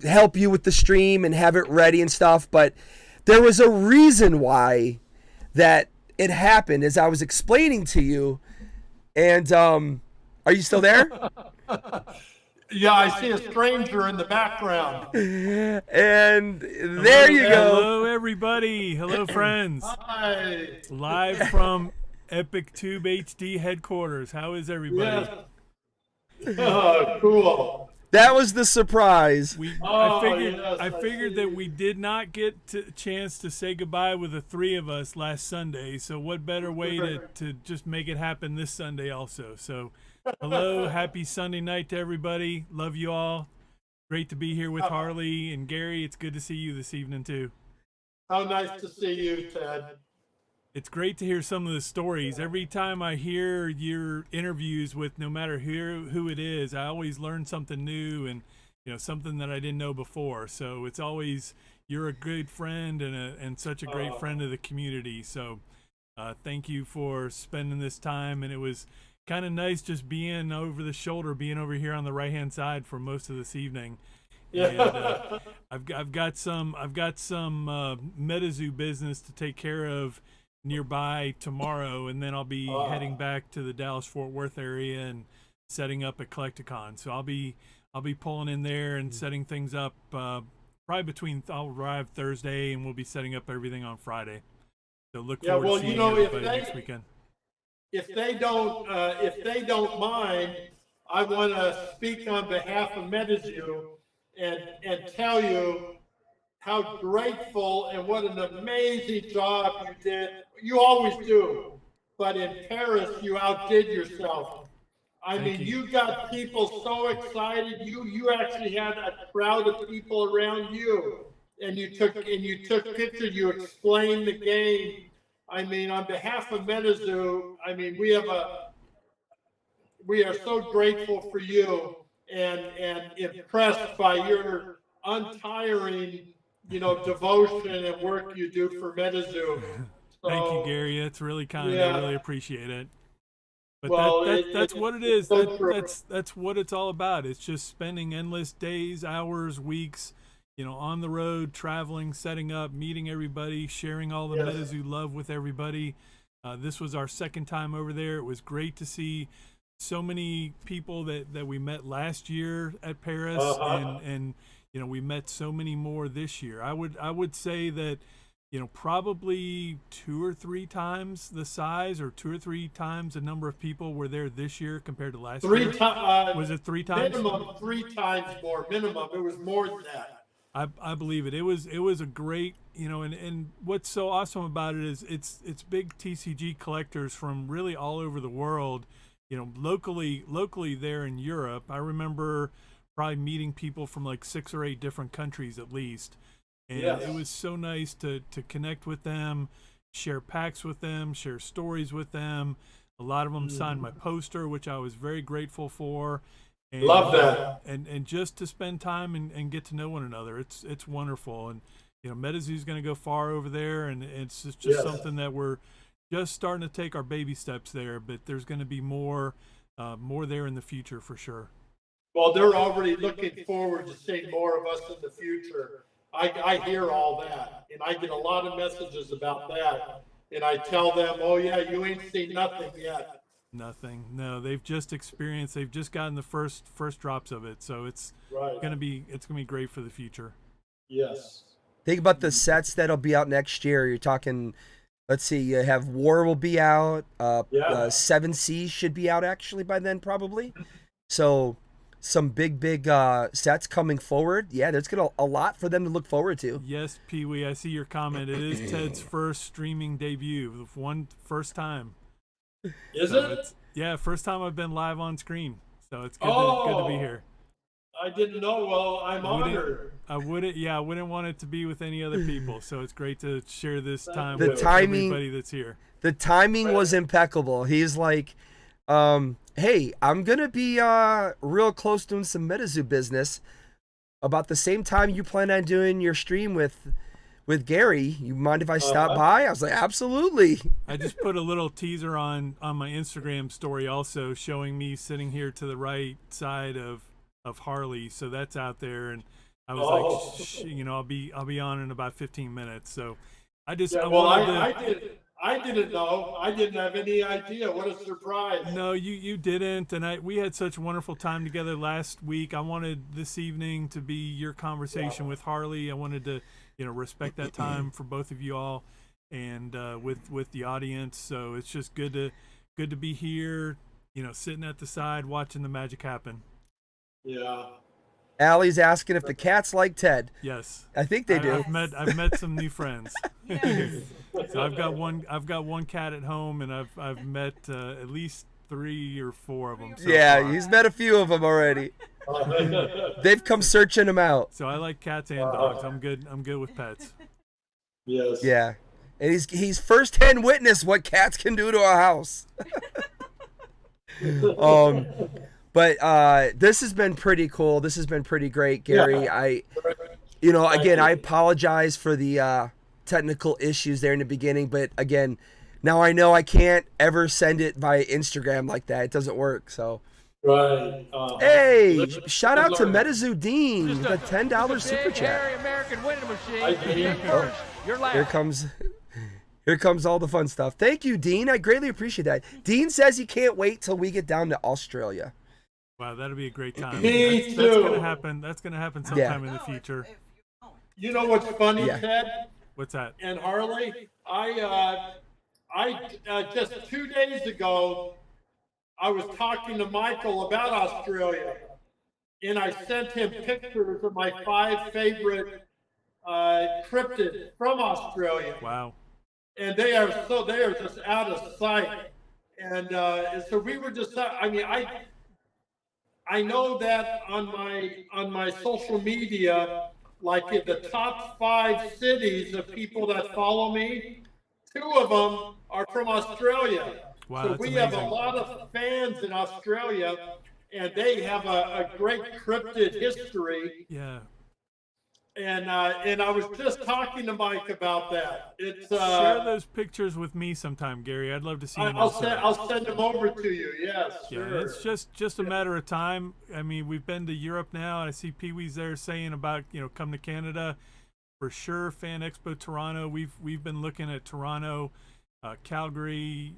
help you with the stream and have it ready and stuff. But there was a reason why that it happened, as I was explaining to you. And are you still there? Yeah, I see a stranger in the background. And there you go. Hello, everybody. Hello, friends. Hi. Live from EpicTube HD headquarters. How is everybody? Yeah. Oh, cool. That was the surprise. I figured that we did not get a chance to say goodbye with the three of us last Sunday. So what better way to just make it happen this Sunday also? So Hello, happy Sunday night to everybody. Love you all. Great to be here with Harley and Gary. It's good to see you this evening too. How nice to see you, Ted. It's great to hear some of the stories. Every time I hear your interviews with no matter who it is, I always learn something new and something that I didn't know before. So it's always, you're a good friend and such a great friend of the community. So thank you for spending this time, and it was kind of nice just being over the shoulder, being over here on the right hand side for most of this evening. Yeah. And I've got some MetaZoo business to take care of nearby tomorrow, and then I'll be heading back to the Dallas-Fort Worth area and setting up at Collecticon. So I'll be pulling in there and setting things up probably I'll arrive Thursday, and we'll be setting up everything on Friday. So look forward to seeing everybody next weekend. If they don't mind, I want to speak on behalf of MetaZoo and tell you how grateful and what an amazing job you did. You always do, but in Paris you outdid yourself. I mean, you got people so excited. You actually had a crowd of people around you, and you took pictures. You explained the game. I mean, on behalf of MetaZoo, I mean, we are so grateful for you and impressed by your untiring, devotion and work you do for MetaZoo. So, thank you, Gary. That's really kind. Yeah. I really appreciate it. But well, that's what it is. so That's what it's all about. It's just spending endless days, hours, weeks, on the road, traveling, setting up, meeting everybody, sharing all the Yes. MetaZoo love with everybody. This was our second time over there. It was great to see so many people that we met last year at Paris, and we met so many more this year. I would say that probably 2 or 3 times the size, or 2 or 3 times the number of people were there this year compared to last year. Was it 3 times? Minimum 3 times more. Minimum. It was more than that. I believe it. It was a great, and what's so awesome about it is it's big TCG collectors from really all over the world, locally there in Europe. I remember probably meeting people from like 6 or 8 different countries at least. And Yes. it was so nice to connect with them, share packs with them, share stories with them. A lot of them signed my poster, which I was very grateful for. And, Love that. And just to spend time and get to know one another. It's wonderful. And, MetaZoo's going to go far over there, and it's just Yes. something that we're just starting to take our baby steps there. But there's going to be more there in the future for sure. Well, they're already looking forward to seeing more of us in the future. I hear all that, and I get a lot of messages about that. And I tell them, oh yeah, you ain't seen nothing yet. Nothing. No, they've just gotten the first drops of it. So it's Right. gonna be great for the future. Yes. Think about the sets that'll be out next year. You're talking, let's see, you have War will be out. Yeah. 7 Seas should be out actually by then probably. So some big sets coming forward. Yeah, there's gonna a lot for them to look forward to. Yes, Pee Wee, I see your comment. It is Ted's first streaming debut. First time. Is So it? yeah, first time I've been live on screen. So it's good to be here. I didn't know. Well, I'm honored. I wouldn't want it to be with any other people. So it's great to share this time The with timing- everybody that's here. The timing was impeccable. He's like, hey, I'm gonna be real close doing some MetaZoo business about the same time you plan on doing your stream with Gary. You mind if I stop by? I was like, absolutely. I just put a little teaser on my Instagram story also, showing me sitting here to the right side of Harley. So that's out there, and I was like, I'll be on in about 15 minutes. So I just Yeah, well, I didn't know. I didn't have any idea. What a surprise. No, you didn't, and we had such a wonderful time together last week. I wanted this evening to be your conversation with Harley. I wanted to, respect that time for both of you all, and with the audience. So it's just good to be here, sitting at the side watching the magic happen. Yeah. Allie's asking if the cats like Ted. Yes, I think they do. I've met some new friends. Yes. So I've got one cat at home, and I've met at least 3 or 4 of them. So Yeah, far. he's met a few of them already. They've come searching him out. So I like cats and dogs. I'm good. I'm good with pets. Yes. Yeah, and he's firsthand witness what cats can do to a house. But this has been pretty cool. This has been pretty great, Gary. Yeah. I apologize for the technical issues there in the beginning, but again, now I know I can't ever send it via Instagram like that. It doesn't work. So, Right. hey, shout out to MetaZoo Dean with a $10 super chat. American winning machine. I Dean. First, your last. Here comes all the fun stuff. Thank you, Dean. I greatly appreciate that. Dean says he can't wait till we get down to Australia. Wow, that'll be a great time. Me That's too. gonna happen. That's gonna happen sometime in the future. You know what's funny, Yeah. Ted What's that? and Harley? I just 2 days ago, I was talking to Michael about Australia, and I sent him pictures of my 5 favorite cryptids from Australia. Wow. And they are just out of sight. And so we were just, I know that on my social media, like in the top 5 cities of people that follow me, 2 of them are from Australia. Wow, So that's we have a amazing. lot of fans in Australia, and they have a great cryptid history. Yeah. And I was just talking to Mike about that. It's Share those pictures with me sometime, Gary. I'd love to see them. I'll send them over to you. Yes, Yeah, sure. it's just a matter of time. I mean, we've been to Europe now. I see Pee Wee's there saying about come to Canada for sure. Fan Expo Toronto. We've been looking at Toronto, Calgary.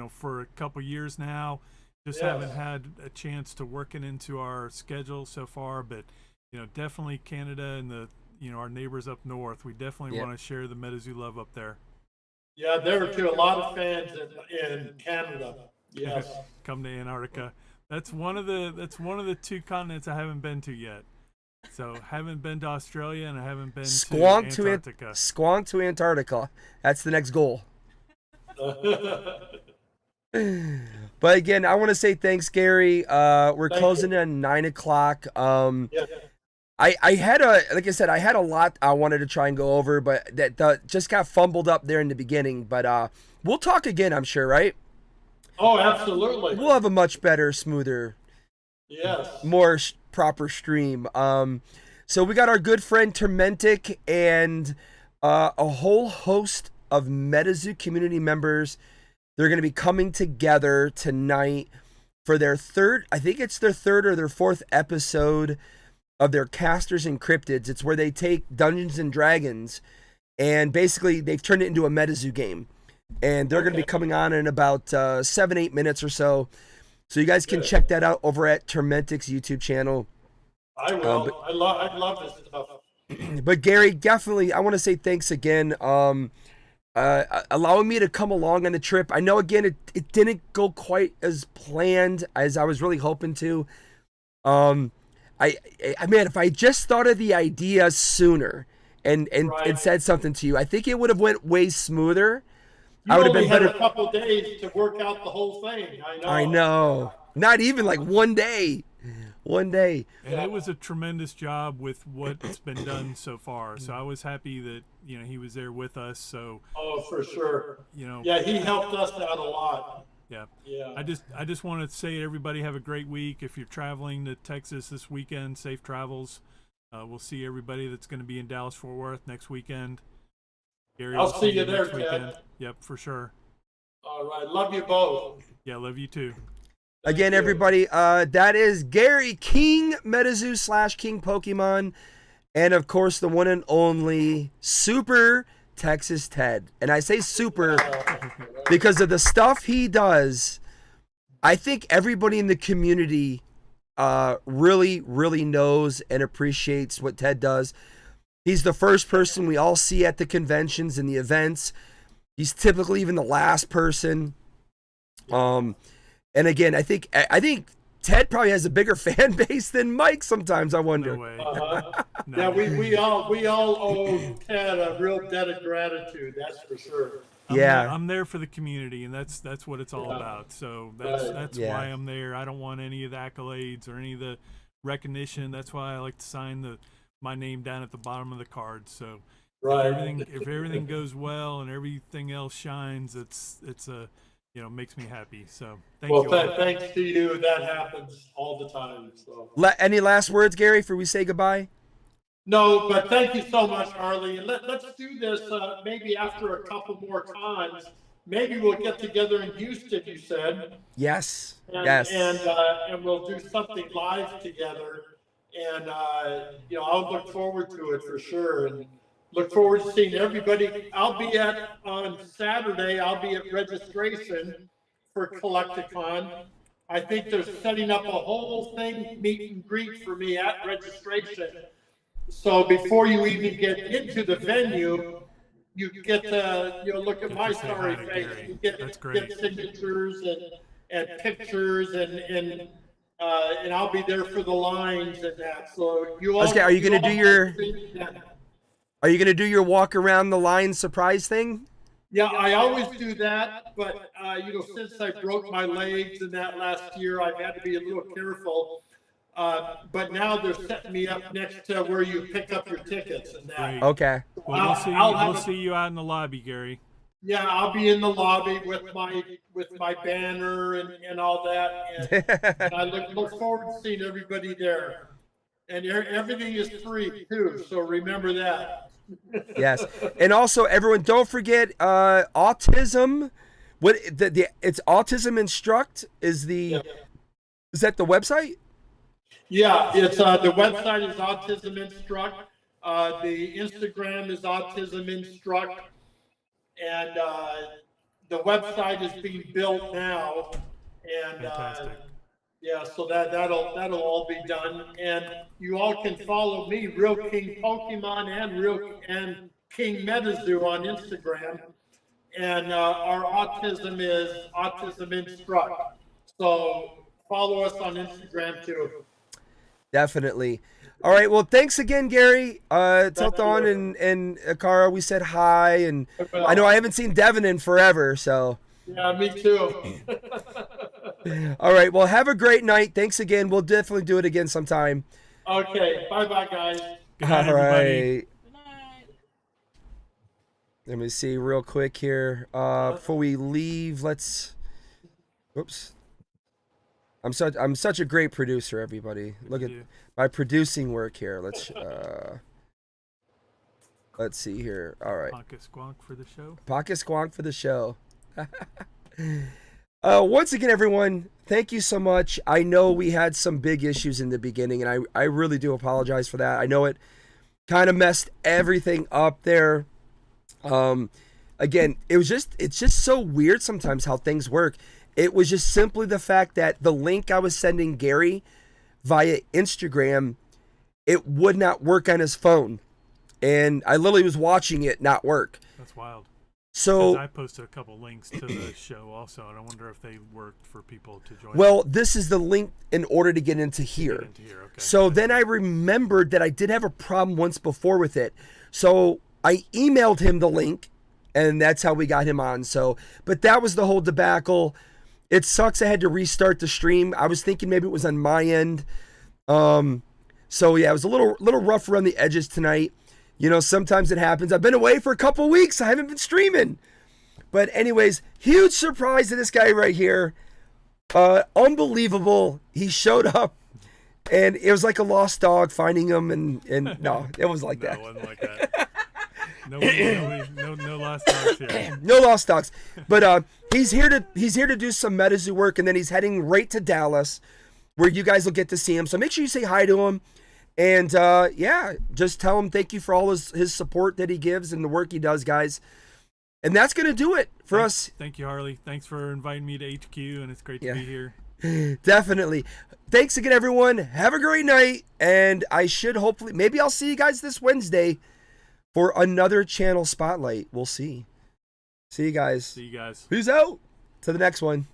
For a couple years now. Just Yes. haven't had a chance to work it into our schedule so far, but definitely Canada and the our neighbors up north. We definitely want to share the MetaZoo love up there. Yeah, there are a lot of fans in Canada. Yes. Come to Antarctica. That's one of the 2 continents I haven't been to yet. So haven't been to Australia and I haven't been Squonk to Antarctica. Squonk to Antarctica. That's the next goal. But again, I want to say thanks, Gary. We're Thank closing you. at 9:00. Yeah. I had a lot I wanted to try and go over, but that just got fumbled up there in the beginning. But we'll talk again, I'm sure, right? Oh, absolutely. We'll have a much better, smoother, Yes. more proper stream. So we got our good friend Termentic and a whole host of MetaZoo community members. They're going to be coming together tonight for their third or their 4th episode of their Casters and Cryptids. It's where they take Dungeons and Dragons and basically they've turned it into a MetaZoo game. And they're going to be coming on in about 7-8 minutes or so. So you guys can check that out over at Termentic's YouTube channel. I will. I love this stuff. But Gary, definitely, I want to say thanks again. Allowing me to come along on the trip. I know again it didn't go quite as planned as I was really hoping to. If I just thought of the idea sooner and Right. said something to you, I think it would have went way smoother. You I would have only been had better. a couple days to work out the whole thing. I know. Not even like one day. One day. And it was a tremendous job with what's been done so far. So I was happy that he was there with us. So Oh, for sure. Yeah, he helped us out a lot. Yeah. Yeah. I just want to say everybody have a great week. If you're traveling to Texas this weekend, safe travels. We'll see everybody that's going to be in Dallas Fort Worth next weekend. Gary, I'll we'll see you there, next weekend. Ted. Yep, for sure. All right. Love you both. Yeah, love you too. Again, you. everybody, that is Gary, King MetaZoo / King Pokemon, and of course the one and only Super Texas Ted. And I say super because of the stuff he does. I think everybody in the community really, really knows and appreciates what Ted does. He's the first person we all see at the conventions and the events. He's typically even the last person. And again, I think Ted probably has a bigger fan base than Mike sometimes, I wonder. No way. Yeah, we all owe Ted a real debt of gratitude. That's for sure. I'm there for the community, and that's what it's all about. So that's Yeah. why I'm there. I don't want any of the accolades or any of the recognition. That's why I like to sign my name down at the bottom of the card. So if everything goes well and everything else shines, it's makes me happy. So thank you. Thanks to you, that happens all the time. So. Any last words, Gary, before we say goodbye? No, but thank you so much, Harley. And let's do this maybe after a couple more times. Maybe we'll get together in Houston, you said. Yes. And we'll do something live together. And, I'll look forward to it for sure. And look forward to seeing everybody. On Saturday, I'll be at registration for Collecticon. I think they're setting up a whole thing, meet and greet for me at registration. So before you even get into the venue, you get to look at my sorry face. You get signatures and pictures and I'll be there for the lines and that. So you all. Okay, are you gonna do your walk around the line surprise thing? Yeah, I always do that, but since I broke my legs in that last year, I've had to be a little careful. But now they're setting me up next to where you pick up your tickets and that. Great. Okay. Well, we'll see you out in the lobby, Gary. Yeah, I'll be in the lobby with my banner and all that, and I look forward to seeing everybody there. And everything is free too, so remember that. Yes, and also everyone, don't forget autism. It's Autism Instruct is that the website? Yeah, it's the website is Autism Instruct. The Instagram is Autism Instruct, and the website is being built now. And so that'll all be done. And you all can follow me, Real King Pokemon and King MetaZoo on Instagram. And our autism is Autism Instruct. So follow us on Instagram too. Definitely. All right. Well, thanks again, Gary. Tell Dawn and Akara we said hi, and I know I haven't seen Devin in forever, so. Yeah, me too. All right. Well, have a great night. Thanks again. We'll definitely do it again sometime. Okay. Bye-bye, guys. Good night, All everybody. right. Let me see real quick here. Before we leave, whoops. I'm such a great producer, everybody. Look at my producing work here. Let's see here. All right. Pocket squonk for the show. Pocket squonk for the show. Once again, everyone, thank you so much. I know we had some big issues in the beginning, and I really do apologize for that. I know it kind of messed everything up there. Again, it's just so weird sometimes how things work. It was just simply the fact that the link I was sending Gary via Instagram, it would not work on his phone. And I literally was watching it not work. That's wild. So I posted a couple links to the show also, and I wonder if they worked for people to join. Well, this is the link in order to get into here. Okay. So then I remembered that I did have a problem once before with it. So I emailed him the link, and that's how we got him on. So, but that was the whole debacle. It sucks I had to restart the stream. I was thinking maybe it was on my end. So yeah, it was a little rough around the edges tonight. Sometimes it happens. I've been away for a couple weeks. I haven't been streaming. But anyways, huge surprise to this guy right here. Unbelievable. He showed up, and it was like a lost dog finding him, and no, it was like that. No, it wasn't like that. No lost dogs here. No lost dogs. But he's here to do some MetaZoo work, and then he's heading right to Dallas, where you guys will get to see him. So make sure you say hi to him. And just tell him thank you for all his support that he gives and the work he does, guys. And that's going to do it for us. Thank you, Harley. Thanks for inviting me to HQ, and it's great to be here. Definitely. Thanks again, everyone. Have a great night. And I should maybe I'll see you guys this Wednesday for another channel spotlight. We'll see. See you guys. See you guys. Peace out. To the next one.